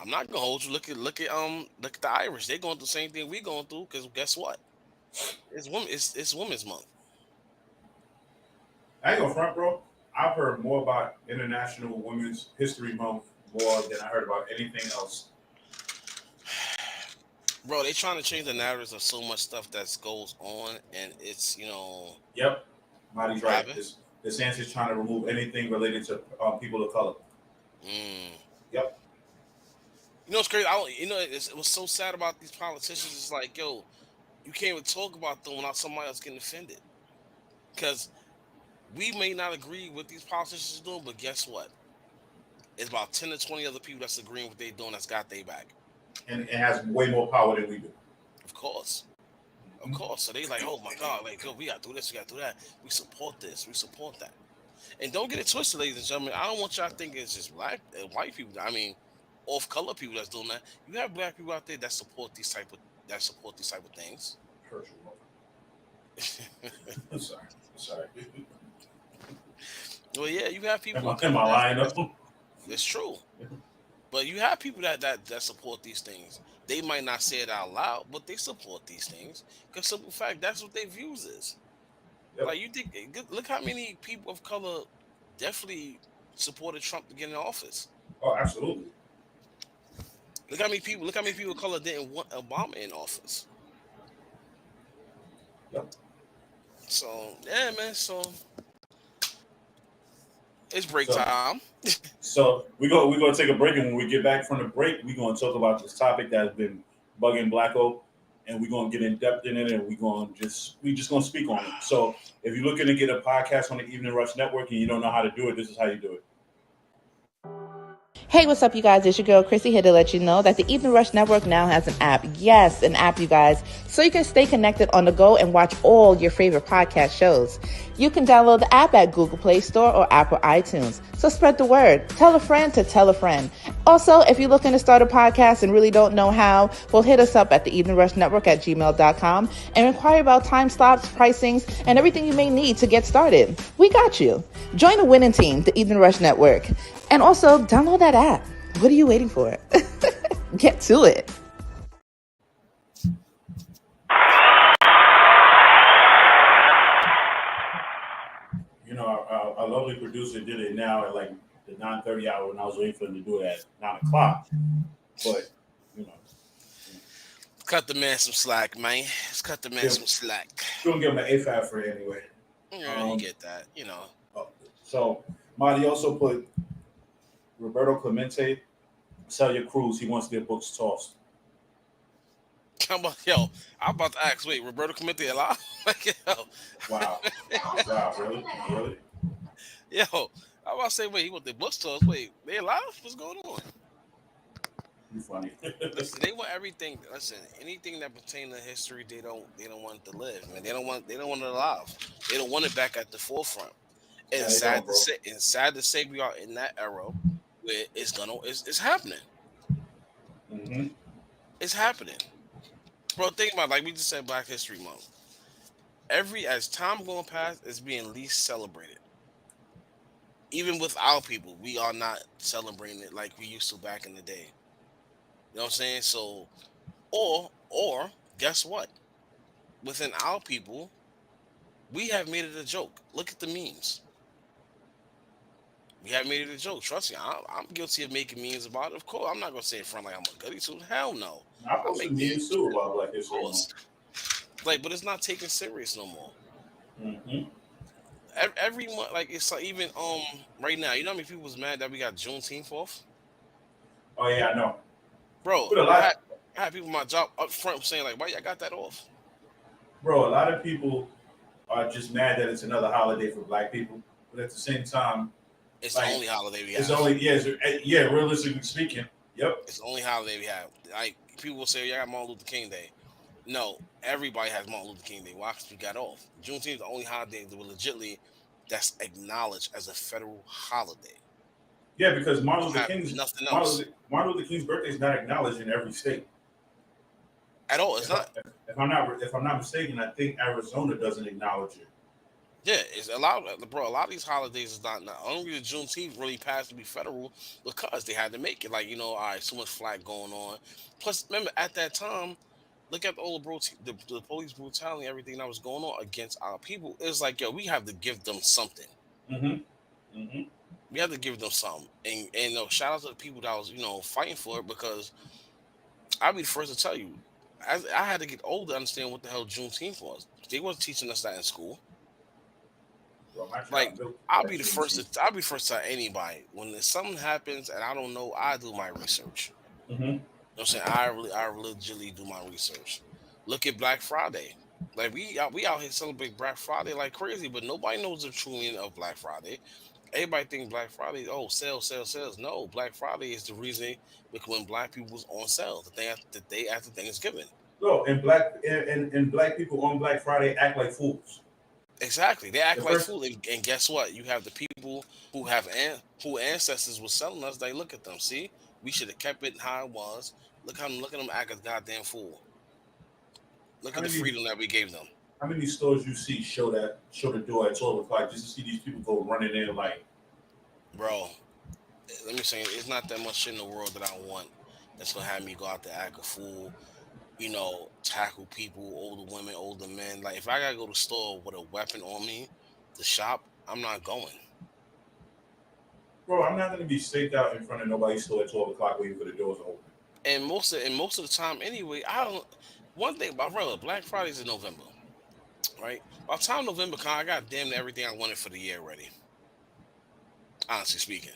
I'm not gonna hold you. Look at the Irish. They're going through the same thing we going through. Because guess what? It's Women's Month. I ain't gonna front, bro. I've heard more about International Women's History Month more than I heard about anything else. Bro, they trying to change the narratives of so much stuff that goes on, and it's Yep, Marty's what right. happened. This answer is trying to remove anything related to people of color. Mm. Yep. It's crazy. I don't, it was so sad about these politicians. It's like, yo, you can't even talk about them without somebody else getting offended. Because we may not agree with these politicians doing, but guess what? It's about 10 to 20 other people that's agreeing with what they're doing that's got their back. And it has way more power than we do. Of course. Of Mhm. course. So they like, oh my God, like, yo, we gotta do this, we gotta do that. We support this, we support that. And don't get it twisted, ladies and gentlemen. I don't want y'all thinking it's just black white people. I mean, off color people that's doing that. You have black people out there that support these type of things. Herschel. I'm sorry. I'm sorry. Well, yeah, you have people Am I, of am color I lying that's up? it's true. But you have people that support these things. They might not say it out loud, but they support these things. Because simple fact, that's what their views is. Yep. Like you think, look how many people of color definitely supported Trump to get in office. Oh, absolutely. Look how many people of color didn't want Obama in office. Yep. So yeah, man. So it's break So, time. we're gonna take a break, and when we get back from the break, we're gonna talk about this topic that's been bugging Blacko, and we're gonna get in depth in it, and we just gonna speak on it. So if you're looking to get a podcast on the Evening Rush Network and you don't know how to do it, this is how you do it. Hey, what's up, you guys? It's your girl, Chrissy, here to let you know that the Evening Rush Network now has an app. Yes, an app, you guys, so you can stay connected on the go and watch all your favorite podcast shows. You can download the app at Google Play Store or Apple iTunes. So spread the word. Tell a friend to tell a friend. Also, if you're looking to start a podcast and really don't know how, well, hit us up at the Evening Rush Network at gmail.com and inquire about time slots, pricings, and everything you may need to get started. We got you. Join the winning team, the Evening Rush Network. And also, download that app. What are you waiting for? Get to it. Our lovely producer did it now at like the 9:30 hour when I was waiting for him to do it at 9 o'clock. But you know, Cut the man some slack, man. Let's cut the man yeah, some slack. we're gonna give him an A5 for it anyway. Yeah, you get that, you know. So Marty also put Roberto Clemente, Celia Cruz. He wants their books tossed. I'm about, yo, I'm about to ask. Wait, Roberto Clemente alive? Like, Wow, wow, really, really. yo, I'm about to say, wait, he want the books to us. Wait, they alive? What's going on? You funny. Listen, they want everything. Listen, anything that pertains to history, they don't want it to live, man. They don't want it alive. They don't want it back at the forefront. And Nah, they don't, bro. sad to say, we are in that era where it's happening. Mm-hmm. It's happening, bro. Think about it, like we just said, Black History Month. As time going past, it's being least celebrated. Even with our people, we are not celebrating it like we used to back in the day. You know what I'm saying? So, or guess what? Within our people, we have made it a joke. Look at the memes. We have made it a joke. Trust me, I'm guilty of making memes about it. Of course, I'm not gonna say in front like I'm a goody two. Hell no. I I posted make memes memes, too about Black of History Month. course. Like, but it's not taken serious no more. Mm-hmm. Every month, like it's like even right now, you know how many people was mad that we got Juneteenth off, Oh yeah, I know. bro. But a I lot, had, I had people in my job up front saying like, why y'all got that off? bro. A lot of people are just mad that it's another holiday for Black people, but at the same time, It's the like only holiday we it's have. only yeah. Realistically speaking, yep. It's the only holiday we have. Like people will say, "Yeah, I got Martin Luther King Day." No, everybody has Martin Luther King Day. Why? Because we got off. Juneteenth is the only holiday that will legitly that's acknowledged as a federal holiday. Yeah, because We don't have nothing else Martin Luther King's birthday is not acknowledged in every state. at all. It's If, I, not. if I'm not mistaken, I think Arizona doesn't acknowledge it. Yeah, it's a lot, bro. A lot of these holidays is not. Only the Juneteenth really passed to be federal because they had to make it. Like all right, so much flack going on. Plus, remember at that time, look at all the police brutality, and everything that was going on against our people. It's like, yo, we have to give them something. Mm-hmm. Mm-hmm. We have to give them something. And shout out to the people that was fighting for it because I'll be the first to tell you, as I had to get older to understand what the hell Juneteenth was. They weren't teaching us that in school. Bro, my Like child built I'll that be the first Juneteenth. to I'll be first to tell anybody when there's something happens and I don't know, I do my research. Mm-hmm. You know what I'm saying? I legitimately do my research. Look at Black Friday. Like we out here celebrate Black Friday like crazy, but nobody knows the true meaning of Black Friday. Everybody think Black Friday, oh, sales, sales, sales. No, Black Friday is the reason because when Black people was on sale, the day after Thanksgiving. No, and black people on Black Friday act like fools. Exactly, they act The like first fool, and guess what? You have the people who ancestors was selling us. They look at them. See, we should have kept it how it was. Look at them act as goddamn fool. Look how at the many freedom that we gave them, how many stores you see show the door at 12 o'clock just to see these people go running in like bro. Let me say, it's not that much shit in the world that I want that's gonna have me go out there act a fool. Tackle people, older women, older men. Like if I gotta go to the store with a weapon on me to shop, I'm not going. bro, I'm not gonna be staked out in front of nobody's store at 12 o'clock waiting for the doors to open. And most of the time anyway, I don't. One thing about Black Friday's in November, right? By the time November comes, I got damn near everything I wanted for the year ready. Honestly speaking,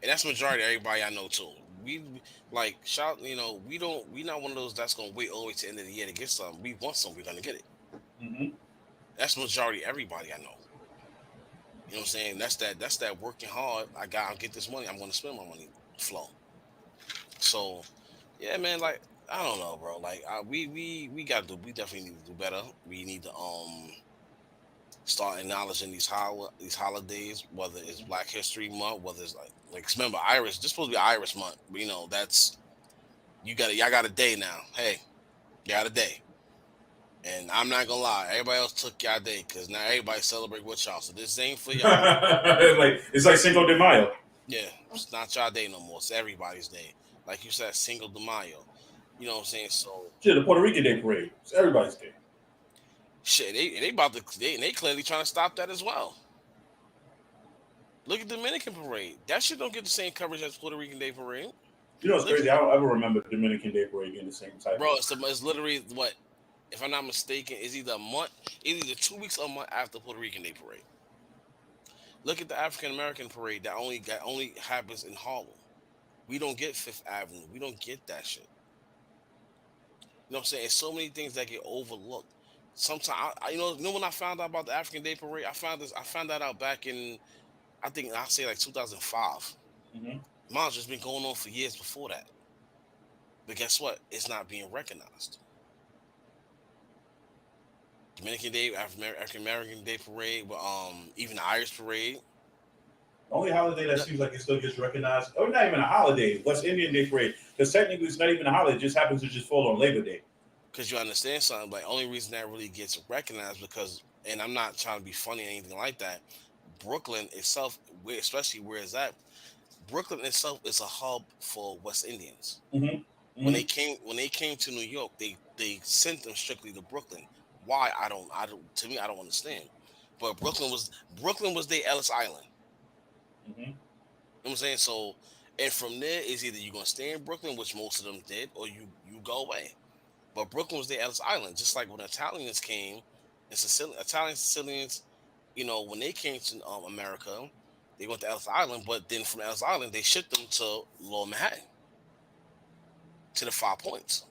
and that's the majority of everybody I know too. We like shout, we not one of those that's gonna wait all the way to the end of the year to get something. We want something, we're gonna get it. Mm-hmm. That's the majority of everybody I know. You know what I'm saying? That's that working hard. I'll get this money. I'm gonna spend my money flow. So yeah, man. Like I don't know, bro. Like we gotta do. We definitely need to do better. We need to start acknowledging these holidays, whether it's Black History Month, whether it's like remember Irish. This supposed to be Irish month, but that's y'all got a day now. Hey, you got a day. And I'm not gonna lie, everybody else took y'all day because now everybody celebrate with y'all. So this ain't for y'all. Like it's like Cinco de Mayo. Yeah, it's not y'all day no more. It's everybody's day. Like you said, Cinco de Mayo. You know what I'm saying? So Shit, the Puerto Rican Day parade. It's everybody's day. shit, they about to they clearly trying to stop that as well. Look at Dominican parade. That shit don't get the same coverage as Puerto Rican Day parade. You know, it's crazy. I don't ever remember Dominican Day Parade getting the same type. Bro, it's literally what, if I'm not mistaken, is either a month, either 2 weeks or a month after Puerto Rican Day Parade. Look at the African American parade that only happens in Harlem. We don't get Fifth Avenue. We don't get that shit. You know what I'm saying? It's so many things that get overlooked. Sometimes, you know when I found out about the African Day Parade, I found that out back in, I think I say like 2005. Mm-hmm. Mine's just been going on for years before that. But guess what? It's not being recognized. Dominican Day, African American Day Parade, but even the Irish Parade. The only holiday that seems like it still gets recognized, or not even a holiday, West Indian Day Parade, because technically it's not even a holiday; it just happens to just fall on Labor Day. Because you understand something, like only reason that really gets recognized because, and I'm not trying to be funny or anything like that. Brooklyn itself, especially where it's at, Brooklyn itself is a hub for West Indians. Mm-hmm. Mm-hmm. When they came to New York, they sent them strictly to Brooklyn. Why? I don't. To me, I don't understand. But Brooklyn was their Ellis Island. Mm-hmm. You know what I'm saying? So, and from there is either you're gonna stay in Brooklyn, which most of them did, or you go away. But Brooklyn was their Ellis Island, just like when Italians came, and Italian Sicilians, when they came to America, they went to Ellis Island, but then from Ellis Island they shipped them to Lower Manhattan, to the 5 Points.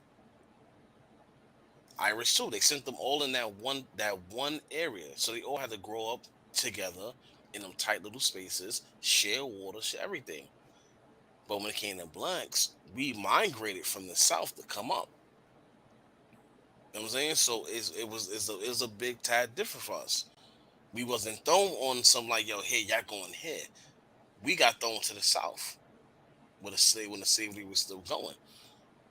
Irish too. They sent them all in that one area, so they all had to grow up together in them tight little spaces, share water, share everything. But when it came to blacks, we migrated from the south to come up. You know what I'm saying? So it was a big tad different for us. We wasn't thrown on some like, yo, hey, y'all going here. We got thrown to the south when the slavery was still going.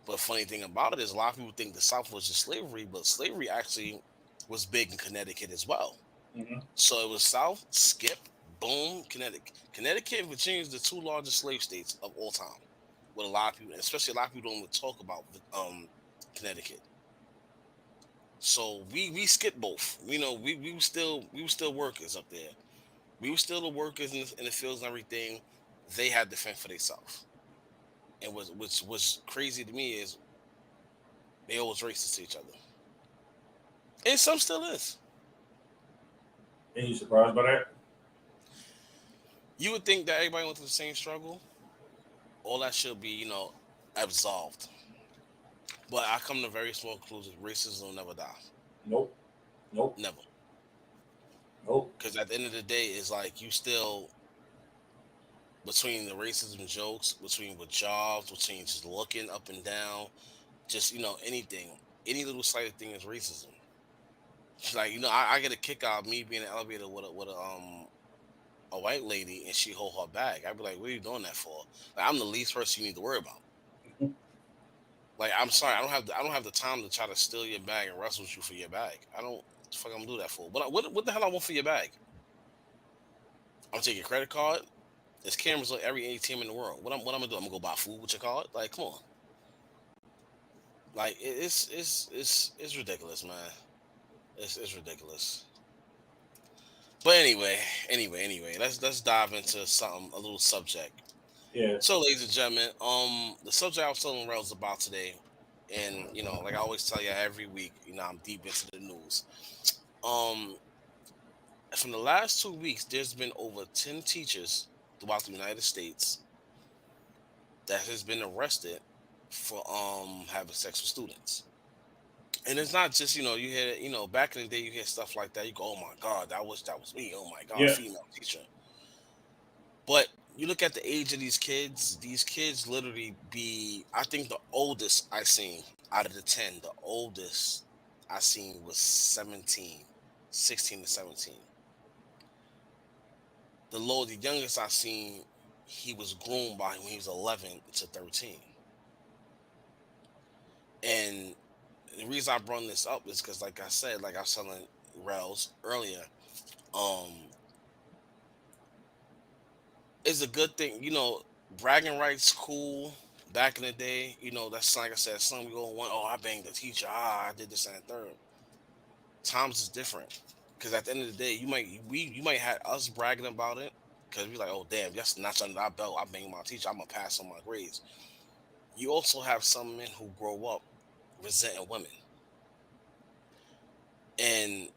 But funny thing about it is a lot of people think the South was just slavery, but slavery actually was big in Connecticut as well. Mm-hmm. So it was South, Skip, boom, Connecticut. Connecticut and Virginia is the two largest slave states of all time. With a lot of people, especially a lot of people don't even talk about Connecticut. So we skipped both. We were still workers up there. We were still the workers in the fields and everything. They had to fend for themselves. And which was crazy to me is they always racist to each other. And some still is. And you surprised by that? You would think that everybody went through the same struggle. All that should be, absolved. But I come to very small conclusion: racism will never die. Nope. Nope. Never. Nope. Because at the end of the day, it's like you still, between the racism jokes, between with jobs, between just looking up and down, just anything, any little slight thing is racism. Like I get a kick out of me being in an elevator with a white lady and she hold her bag. I'd be like, "What are you doing that for?" Like I'm the least person you need to worry about. Like I'm sorry, I don't have the time to try to steal your bag and wrestle with you for your bag. I don't. What the fuck I'm gonna do that for? What the hell I want for your bag? I'm gonna take your credit card. There's cameras on every ATM in the world. What I'm gonna do? I'm gonna go buy food with your card? Like, come on. Like it's ridiculous, man. It's ridiculous. But anyway, let's dive into something, a little subject. Yeah. So, ladies and gentlemen, the subject I was telling Rails about today, and like I always tell you every week, I'm deep into the news. Um, from the last 2 weeks, there's been over 10 teachers throughout the United States that has been arrested for having sex with students. And it's not just you hear back in the day you hear stuff like that, you go, oh my god, that was me, oh my god, Yeah. female teacher. But you look at the age of these kids literally I think the oldest I seen out of the 10, the oldest I seen was 17, 16 to 17. The youngest I seen, he was groomed by when he was 11 to 13. And the reason I brought this up is because, like I said, like I was telling Rels earlier, it's a good thing. Bragging rights cool back in the day. That's like I said, some go one, oh, I banged the teacher, I did this and the third. Times is different. Because at the end of the day, you might have us bragging about it because we like, oh damn, that's not under our belt. I banged my teacher, I'm gonna pass on my grades. you also have some men who grow up resenting women, and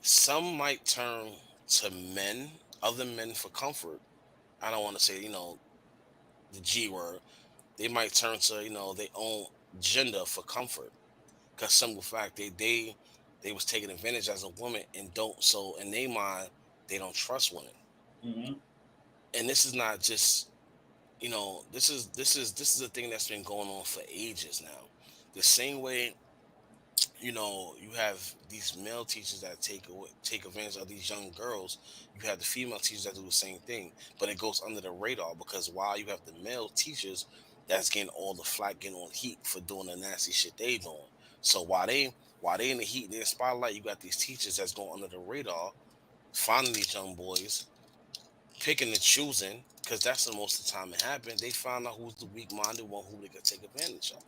some might turn to men, other men, for comfort. I don't want to say, the G word. They might turn to, their own gender for comfort. Because simple fact, they was taken advantage as a woman, and don't, so in their mind, they don't trust women. Mm-hmm. And this is not just, this is a thing that's been going on for ages now. The same way, you have these male teachers that take advantage of these young girls. You have the female teachers that do the same thing, but it goes under the radar because while you have the male teachers that's getting all the flack, getting on heat for doing the nasty shit they doing. So while they in the heat, in the spotlight, you got these teachers that's going under the radar, finding these young boys, picking and choosing, because that's the most of the time it happened. They find out who's the weak-minded one who they could take advantage of.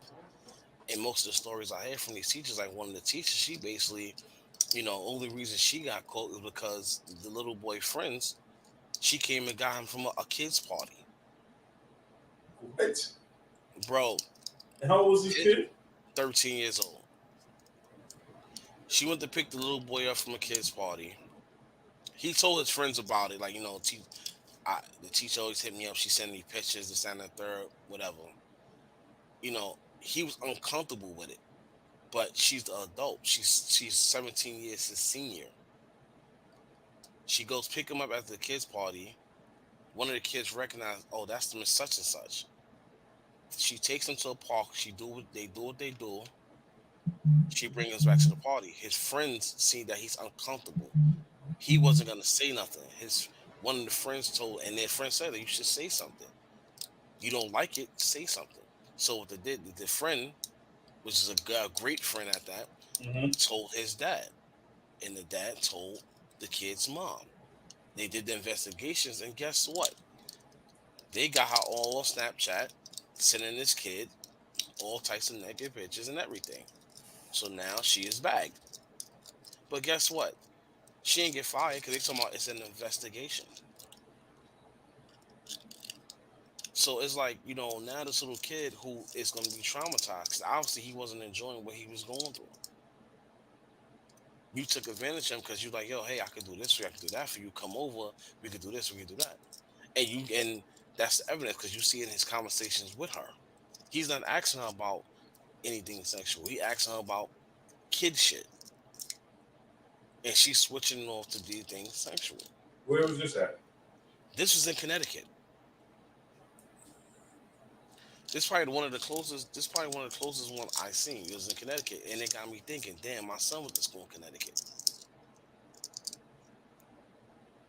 And most of the stories I hear from these teachers, like one of the teachers, she basically, only reason she got caught is because the little boy friends, she came and got him from a kid's party. What? Bro, And how old was this kid? 13 years old. She went to pick the little boy up from a kid's party. He told his friends about it, like, the teacher always hit me up. She sent me pictures, this, and the third, whatever. He was uncomfortable with it. But she's the adult. She's 17 years his senior. She goes pick him up at the kids' party. One of the kids recognized, oh, that's the Miss such and such. She takes him to a park. They do what they do. She brings us back to the party. His friends see that he's uncomfortable. He wasn't gonna say nothing. His One of the friends told, and their friend said that you should say something. You don't like it, say something. So what they did, the friend, which is a great friend at that, Mm-hmm. told his dad, and the dad told the kid's mom. They did the investigations, and guess what? They got her all on Snapchat, sending this kid all types of naked pictures and everything. So now she is bagged. But guess what? She ain't get fired because they talking about it's an investigation. So it's like, now this little kid who is going to be traumatized because obviously he wasn't enjoying what he was going through. You took advantage of him because you're like, yo, hey, I could do this for you, I could do that for you. Come over, we could do this, we could do that. And that's the evidence because you see it in his conversations with her. He's not asking her about anything sexual. He asking her about kid shit. And she's switching off to do things sexual. Where was this at? This was in Connecticut. This probably one of the closest. This probably one of the closest one I seen. It was in Connecticut, and it got me thinking. Damn, my son went to school in Connecticut.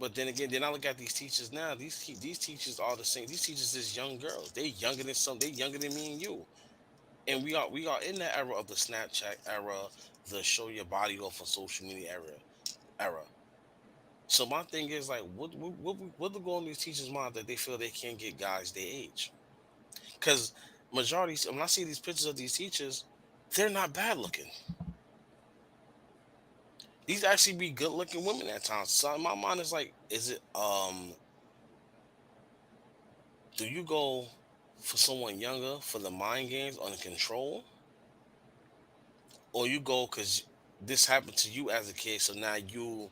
But then again, then I look at these teachers now. These teachers are the same. These teachers is young girls. They younger than some. They younger than me and you. And we are in the era of the Snapchat era, the show your body off on social media era. So my thing is like, what will go on these teachers' mind that they feel they can't get guys their age? Because majority, when I see these pictures of these teachers, they're not bad looking. These actually be good looking women at times. So in my mind is like, is it do you go for someone younger for the mind games or the control, or you go because this happened to you as a kid, so now you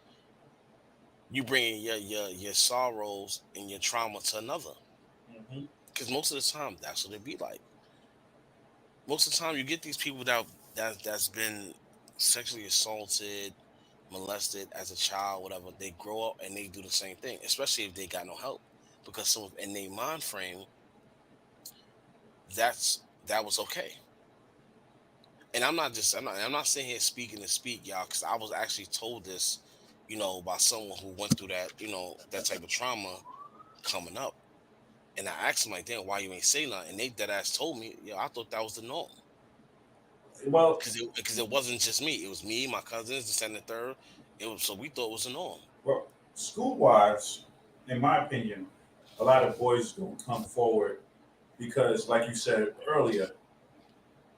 bring in your sorrows and your trauma to another. Mm-hmm. Because most of the time, that's what it be like. Most of the time, you get these people that's been sexually assaulted, molested as a child, whatever. They grow up and they do the same thing, especially if they got no help, because some in their mind frame, that was okay. And I'm not sitting here speaking to speak, y'all, because I was actually told this, by someone who went through that, that type of trauma coming up. And I asked them like, damn, why you ain't say nothing? And they dead ass told me, I thought that was the norm. Well, Because it wasn't just me. It was me, my cousins, the second and third. So we thought it was the norm. well, school wise, in my opinion, a lot of boys don't come forward because, like you said earlier,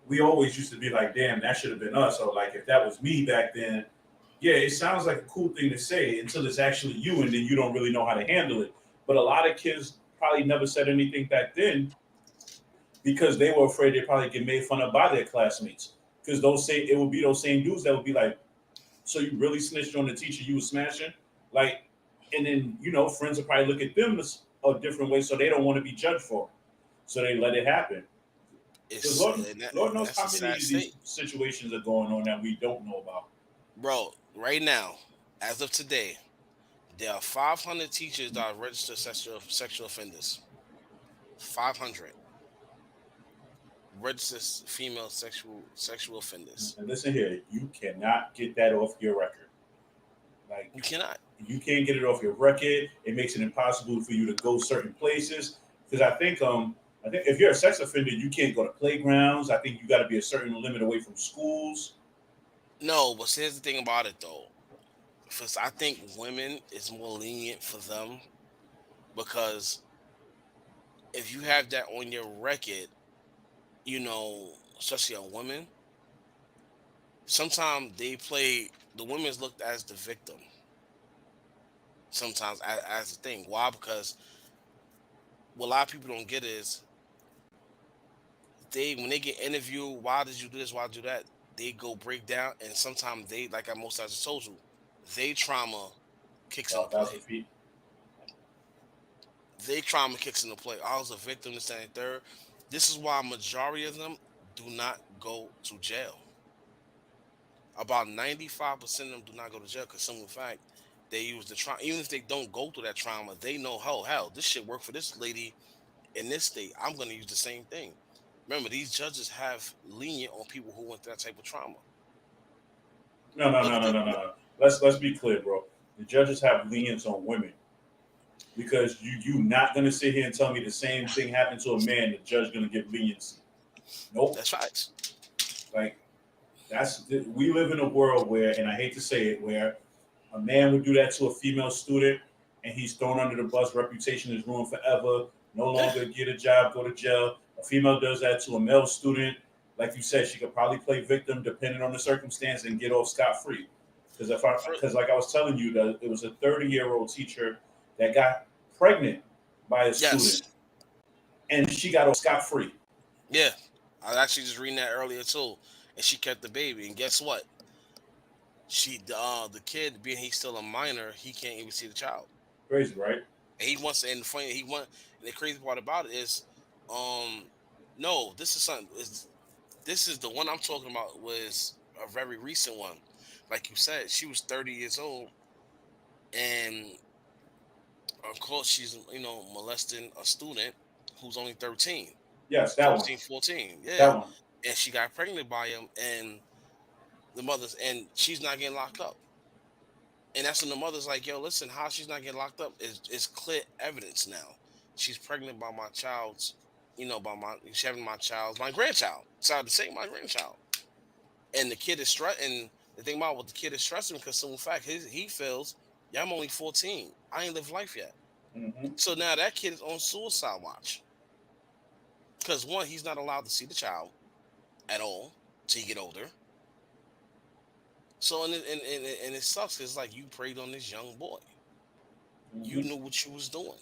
we always used to be like, damn, that should have been us. Or like, if that was me back then, yeah, it sounds like a cool thing to say until it's actually you, and then you don't really know how to handle it. But a lot of kids probably never said anything back then because they were afraid they probably get made fun of by their classmates. Because it would be those same dudes that would be like, "So you really snitched on the teacher you was smashing?" Like, and then friends will probably look at them a different way, so they don't want to be judged for it. So they let it happen. Because It's Lord knows that's a how many sad of these state, situations are going on that we don't know about. bro. Right now, as of today, there are 500 teachers that are registered sexual offenders. 500 registered female sexual offenders. And listen here, you cannot get that off your record. Like, You cannot. you can't get it off your record. It makes it impossible for you to go certain places. Because I think if you're a sex offender, you can't go to playgrounds. I think you got to be a certain limit away from schools. No, but here's the thing about it though. First, I think women is more lenient for them because if you have that on your record, especially on women, sometimes the women's looked as the victim. Sometimes as a thing. Why? Because what a lot of people don't get is when they get interviewed, why did you do this? Why do that? They go break down, and sometimes like I most times told you, they trauma kicks into play. 1,000 feet. They trauma kicks into play. I was a victim, this and third. This is why a majority of them do not go to jail. About 95% of them do not go to jail because some fact they use the trauma. Even if they don't go through that trauma, they know hell, this shit worked for this lady in this state. I'm gonna use the same thing. Remember, these judges have lenient on people who went through that type of trauma. No, no, Look no, at no, the no, no. Let's be clear, bro. The judges have lenience on women because you not gonna sit here and tell me the same thing happened to a man. The judge gonna give leniency. Nope. that's facts. Like we live in a world where, and I hate to say it, where a man would do that to a female student, and he's thrown under the bus. Reputation is ruined forever. No Yeah. longer get a job, go to jail. A female does that to a male student. Like you said, she could probably play victim depending on the circumstance and get off scot free. Because like I was telling you, that it was a 30-year-old teacher that got pregnant by a Yes. student, and she got off scot free. Yeah. I was actually just reading that earlier too. And she kept the baby. And guess what? The kid, being he's still a minor, he can't even see the child. Crazy, right? And he wants to, and funny, and the crazy part about it is, no, this is something, this is the one I'm talking about was a very recent one. Like you said, she was 30 years old, and of course she's, molesting a student who's only 13, Yes, that one. 13, 14. Yeah. That one. And she got pregnant by him, and and she's not getting locked up. And that's when the mother's like, yo, listen, how she's not getting locked up is clear evidence now. She's pregnant by my child's, she's having my grandchild. Sorry to say, my grandchild. And the kid is and the thing about what the kid is stressing because some fact he feels, yeah, I'm only 14. I ain't lived life yet. Mm-hmm. So now that kid is on suicide watch. Because one, he's not allowed to see the child at all till he get older. So and it sucks because like you preyed on this young boy. Mm-hmm. You knew what you was doing.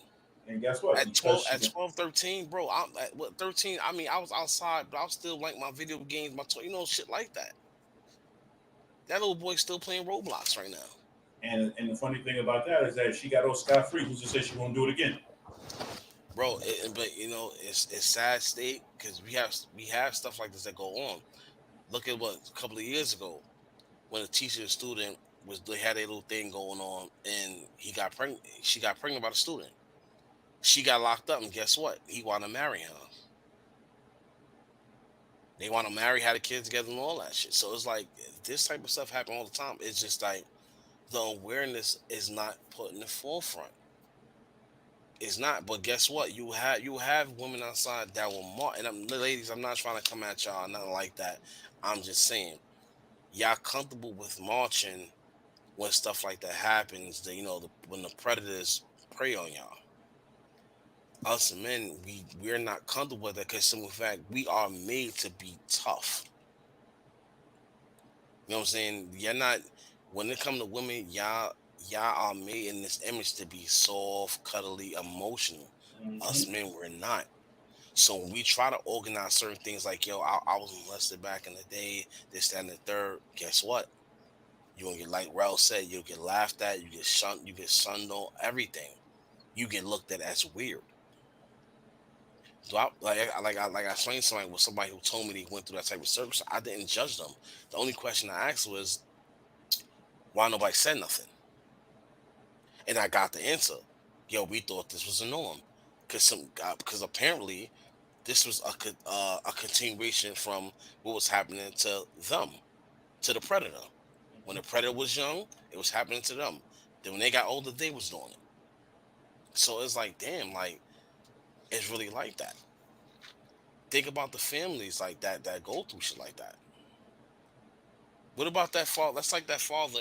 And guess what? At 12, 13, bro. I'm at 13. I mean, I was outside, but I was still like my video games, shit like that. That little boy's still playing Roblox right now. And the funny thing about that is that she got off scot free. Who's to say she won't do it again? Bro, but it's sad state because we have stuff like this that go on. Look at what a couple of years ago when a teacher and student they had a little thing going on, and she got pregnant by the student. She got locked up, and guess what? He want to marry her. They want to marry, have the kids together, and all that shit. So it's like this type of stuff happen all the time. It's just like the awareness is not put in the forefront. It's not. But guess what? You have women outside that will march. And ladies, I'm not trying to come at y'all, nothing like that. I'm just saying, y'all comfortable with marching when stuff like that happens. When the predators prey on y'all. Us men, we're not comfortable with that because, in fact, we are made to be tough. You know what I'm saying? You're not. When it comes to women, y'all are made in this image to be soft, cuddly, emotional. Mm-hmm. Us men, we're not. So when we try to organize certain things like, yo, I was molested back in the day, this, that, and the third, guess what? You gonna get, like Rel said, you'll get laughed at, you get shunned, you get shunned on everything. You get looked at as weird. So I explained something with somebody who told me they went through that type of service. I didn't judge them. The only question I asked was why nobody said nothing, and I got the answer. Yo, we thought this was a norm, because apparently this was a continuation from what was happening to them, to the predator. When the predator was young, it was happening to them. Then when they got older, they was doing it. So it's like, damn, like it's really like that. Think about the families like that go through shit like that. What about that father? That's like that father,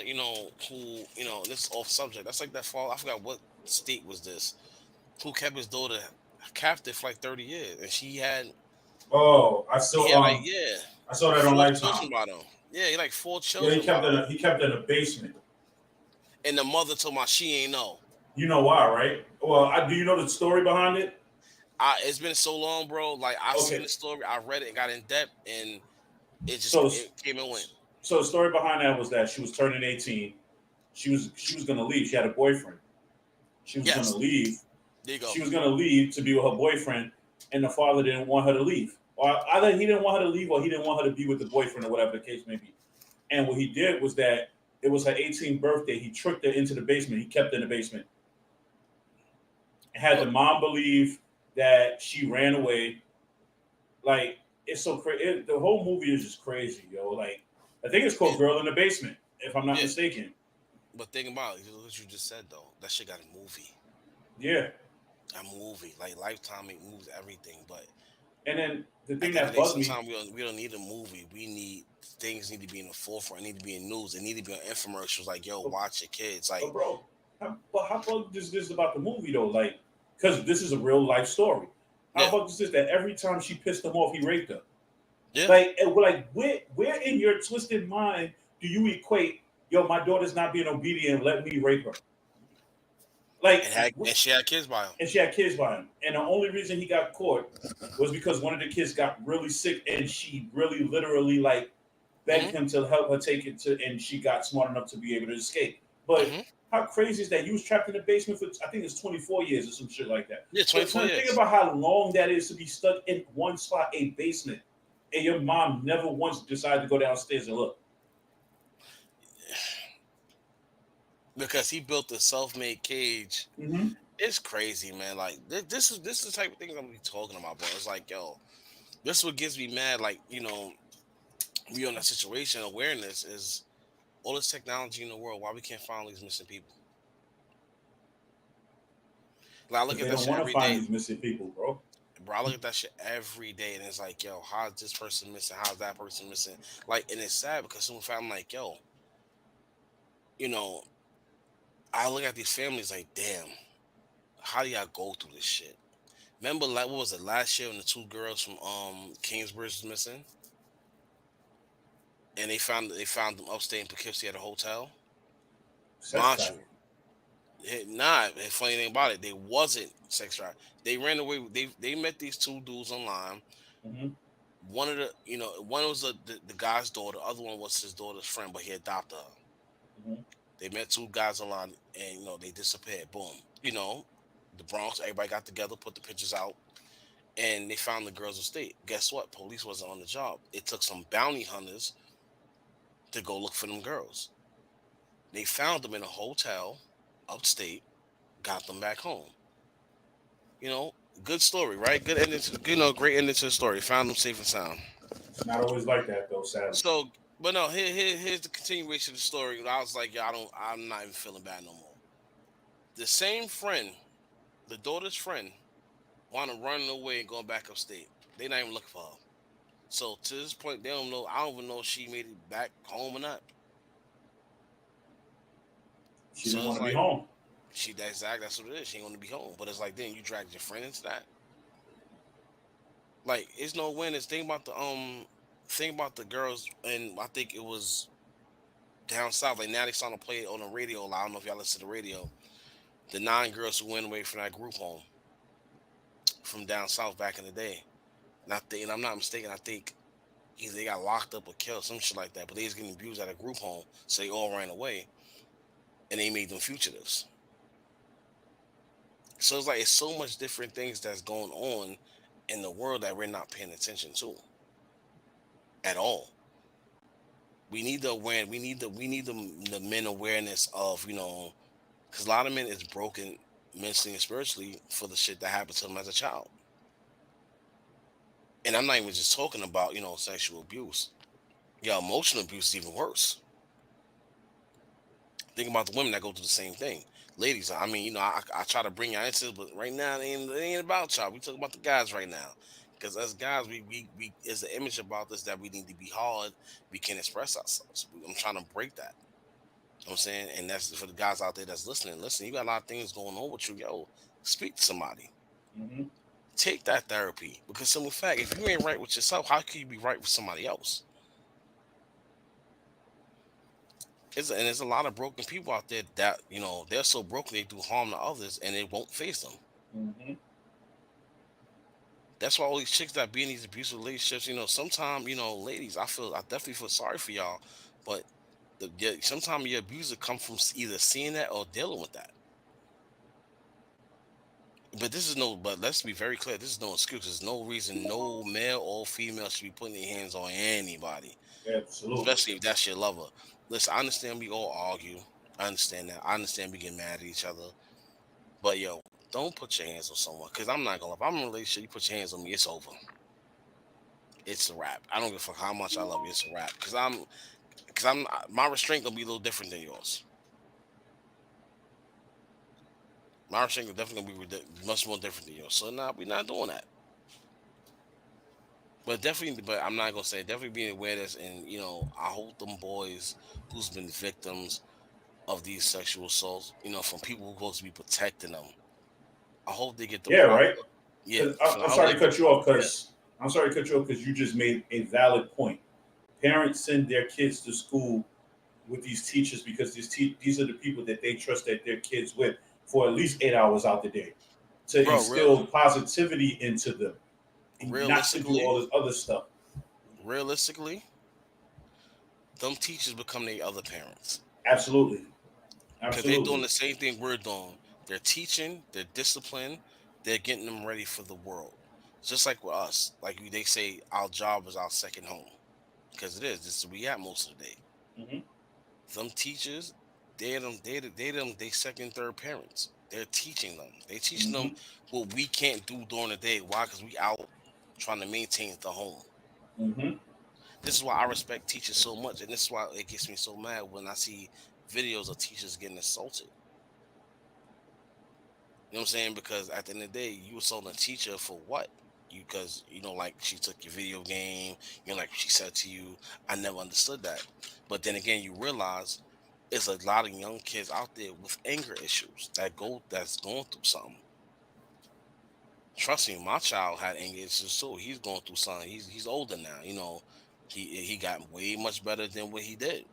who, this is off subject. That's like that father. I forgot what state was this, who kept his daughter captive for like 30 years. And Oh, he had like, I saw that on four Lifetime. children by them. Yeah, he like four Yeah, children by them. he kept it in the basement. And the mother told my she ain't know. You know why, right? Well, do you know the story behind it? It's been so long, bro. Like I seen Okay, the story, I read it and got in depth, and so it came and went. so the story behind that was that she was turning 18. She was gonna leave. She had a boyfriend. She was gonna Yes, leave. there you go. She was gonna leave to be with her boyfriend, and the father didn't want her to leave. Or either he didn't want her to leave, or he didn't want her to be with the boyfriend, or whatever the case may be. And what he did was that it was her 18th birthday. He tricked her into the basement. He kept her in the basement. Had the But mom believe that she ran away. Like, it's so crazy. The whole movie is just crazy, yo. Like, I think it's yeah, called Girl in the Basement, if I'm not yeah. mistaken. But think about it, what you just said though. That shit got a movie. Yeah. A movie. Like Lifetime make moves everything, but And then the at thing the end of that the day, bugged me, sometimes we don't need a movie. We need things need to be in the forefront. It need to be in news. It need to be on infomercials. Like, yo, but, watch your kids. but Like, bro, how bugged is this about the movie though? Like, because this is a real life story. How yeah, bugged is this that every time she pissed him off, he raped her? yeah. Like, where in your twisted mind do you equate, yo, my daughter's not being obedient, let me rape her? Like, And she had kids by him. and she had kids by him. And the only reason he got caught was because one of the kids got really sick, and she really, literally, like, begged Hmm. him to help her take it to, and she got smart enough to be able to escape. But Hmm. how crazy is that? You was trapped in the basement for, I think it's 24 years or some shit like that. Yeah, So 24 think years. about how long that is to be stuck in one spot, a basement, and your mom never once decided to go downstairs and look. Because he built a self-made cage. Mm-hmm. It's crazy, man. Like this is the type of things I'm gonna be talking about, bro. It's like, yo, this is what gets me mad. Like, we on that situation. Awareness is all this technology in the world. Why we can't find all these missing people? Like I look Because at they that don't shit want to every find day, these missing people, bro. bro. I look at that shit every day, and it's like, yo, how's this person missing? How's that person missing? Like, and it's sad because some I'm like, yo, you know, I look at these families like, damn, how do y'all go through this shit? Remember, like, what was it last year when the two girls from Kingsbridge was missing, and they found them upstate in Poughkeepsie at a hotel. Sex Mind you, trafficking. the funny thing about it, they wasn't sex traffic. They ran away. They met these two dudes online. Mm-hmm. One was the guy's daughter. The other one was his daughter's friend, but he adopted her. Mm-hmm. They met two guys online, and they disappeared. Boom. The Bronx. Everybody got together, put the pictures out, and they found the girls' estate. Guess what? Police wasn't on the job. It took some bounty hunters to go look for them girls. They found them in a hotel upstate, got them back home. You know, good story, right? Good ending. Great ending to the story. Found them safe and sound. It's not always like that, though, sadly. So, but no, here's the continuation of the story. I was like, yeah, I'm not even feeling bad no more. The same friend, the daughter's friend, want to run away and going back upstate. They not even looking for her. So to this point, they don't know. I don't even know if she made it back home or not. She So didn't it's want to be like home. that's what it is. She ain't want to be home. But it's like then you dragged your friend into that. Like it's no win. It's thing about the girls, and I think it was down south. Like now they starting to play it on the radio. I don't know if y'all listen to the radio. The 9 girls who went away from that group home. from down south back in the day. And I'm not mistaken, I think either they got locked up or killed, some shit like that. But they was getting abused at a group home, so they all ran away, and they made them fugitives. So it's like it's so much different things that's going on in the world that we're not paying attention to at all. We need the awareness. We need the men awareness of because a lot of men is broken mentally and spiritually for the shit that happened to them as a child. And I'm not even just talking about sexual abuse. Yeah, emotional abuse is even worse. Think about the women that go through the same thing. Ladies, I mean, I try to bring y'all into it, but right now it ain't about y'all. We talk about the guys right now. Because as guys, we is an image about this that we need to be hard. We can express ourselves. I'm trying to break that. You know what I'm saying? And that's for the guys out there that's listening. Listen, you got a lot of things going on with you. Yo, speak to somebody. Hmm. Take that therapy. Because simple fact, if you ain't right with yourself, how can you be right with somebody else? And there's a lot of broken people out there that they're so broken they do harm to others and it won't face them. Hmm. That's why all these chicks that be in these abusive relationships, sometimes ladies, I definitely feel sorry for y'all, but sometimes your abuser come from either seeing that or dealing with that. But let's be very clear, this is no excuse. There's no reason no male or female should be putting their hands on anybody, Absolutely. especially if that's your lover. Listen, I understand we all argue. I understand that. I understand we get mad at each other. But yo, don't put your hands on someone. Cause I'm not gonna. If I'm in a relationship, you put your hands on me, it's over. It's a wrap. I don't give a fuck how much I love you. It's a wrap. Cause I'm my restraint gonna be a little different than yours. My restraint is definitely gonna be much more different than yours. So nah, we're not doing that. But definitely, but I'm not gonna say definitely being aware of this, and I hope them boys who's been victims of these sexual assaults, from people who's supposed to be protecting them. I hope they get the Yeah, proper. right. Yeah, Because I I'm hope sorry they to get cut the you proper. off. Yeah. Because I'm sorry to cut you off because you just made a valid point. Parents send their kids to school with these teachers because these are the people that they trust that their kids with for at least 8 hours out the day to Bro, instill positivity into them and not to do realistically, all this other stuff. realistically, them teachers become their other parents Absolutely. because they're doing Absolutely. the same thing we're doing. They're teaching, they're disciplined, they're getting them ready for the world. Just like with us, they say, our job is our second home because it is. This is where we at most of the day. Hmm. Some teachers, they second, third parents. They're teaching them. They teaching them Hmm. what we can't do during the day. Why? Because we out trying to maintain the home. Hmm. This is why I respect teachers so much, and this is why it gets me so mad when I see videos of teachers getting assaulted. You know what I'm saying? Because at the end of the day, you assaulting a teacher for what? You because you know, like she took your video game, like she said to you. I never understood that. But then again, you realize there's a lot of young kids out there with anger issues that's going through something. Trust me, my child had anger issues too. He's going through something. He's older now. He got way much better than what he did.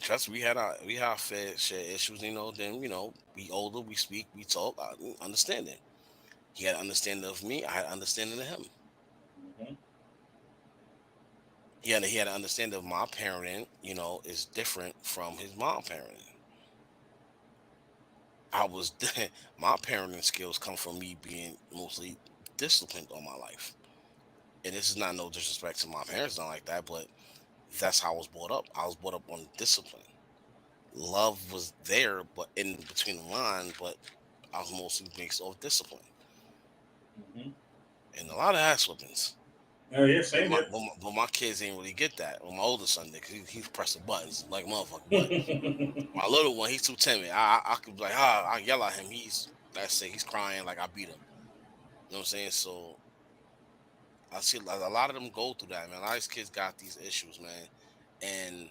Trust me, we had our fair share issues. Then we older, we speak, we talk. I understand it. He had understanding of me. I had understanding of him. Hmm. He had an understanding of my parenting. Is different from his mom parenting. I was my parenting skills come from me being mostly disciplined all my life. And this is not no disrespect to my parents, not like that, but that's how I was brought up. I was brought up on discipline. Love was there, but in between the lines, but I was mostly based off discipline Hmm. and a lot of ass whippings. Yeah, But same my, here. but my but my kids ain't really get that. Well, my older son did, 'cause he's pressing buttons like a motherfucker. But my little one, he's too timid. I could be like, I yell at him. That's it. He's crying like I beat him. You know what I'm saying? So I see like, a lot of them go through that, man. A lot of these kids got these issues, man. And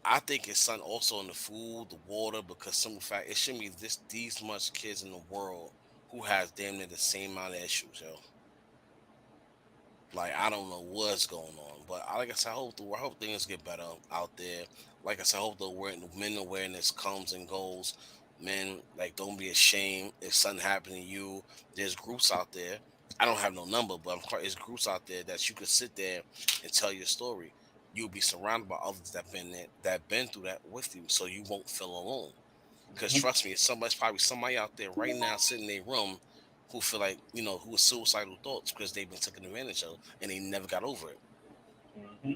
I think it's something also in the food, the water, because simple fact, it shouldn't be these much kids in the world who has damn near the same amount of issues, yo. Like I don't know what's going on, but like I said, I hope things get better out there. Like I said, I hope the men awareness comes and goes. Men, like, don't be ashamed if something happened to you. There's groups out there. I don't have no number, but there's groups out there that you could sit there and tell your story. You'll be surrounded by others that been there, that been through that with you, so you won't feel alone. Because trust me, somebody's probably somebody out there right now sitting in their room who feel like, who is suicidal thoughts because they've been taken advantage of and they never got over it. Mm-hmm.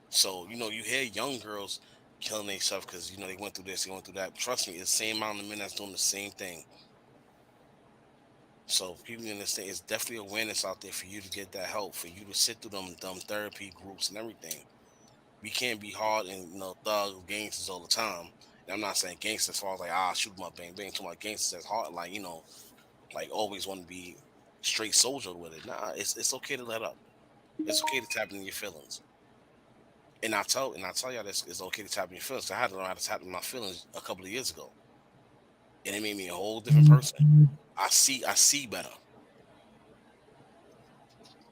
So, you hear young girls killing themselves because, they went through this, they went through that. Trust me, it's the same amount of men that's doing the same thing. So people understand it's definitely awareness out there for you to get that help, for you to sit through them therapy groups and everything. We can't be hard and thug gangsters all the time. And I'm not saying gangsters as far as like shoot them up, bang bang. To my gangsters as hard, like like always want to be straight soldier with it. Nah, it's okay to let up. It's okay to tap into your feelings. And I tell y'all this, it's okay to tap in your feelings. I had to learn how to tap in my feelings a couple of years ago, and it made me a whole different person. I see better.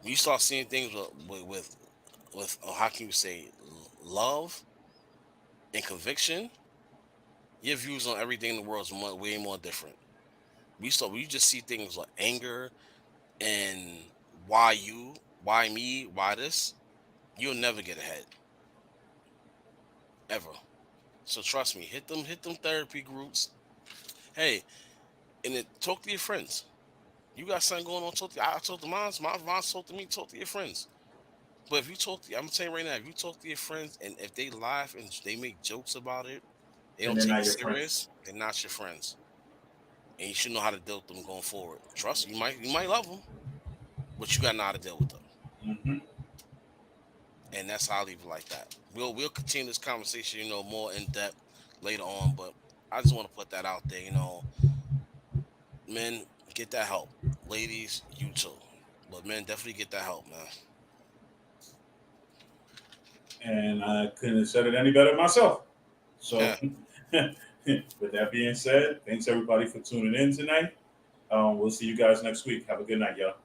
When you start seeing things with how can you say, love and conviction, your views on everything in the world is way more different. When you just see things like anger and why you, why me, why this, you'll never get ahead ever. So trust me, hit them therapy groups. Hey, and then talk to your friends. You got something going on? I talk to mine. My mom talk to me. Talk to your friends. But if you I'm gonna tell you right now, if you talk to your friends and if they laugh and they make jokes about it, they And don't they're take not it your friends. serious, they're not your friends. And you should know how to deal with them going forward. Trust me, you might love them, but you gotta know how to deal with them. Mm-hmm. And that's how I leave it like that. We'll continue this conversation, more in depth later on. But I just want to put that out there. Men, get that help. Ladies, you too. But men, definitely get that help, man. And I couldn't have said it any better myself. So, Yeah. with that being said, thanks everybody for tuning in tonight. We'll see you guys next week. Have a good night, y'all.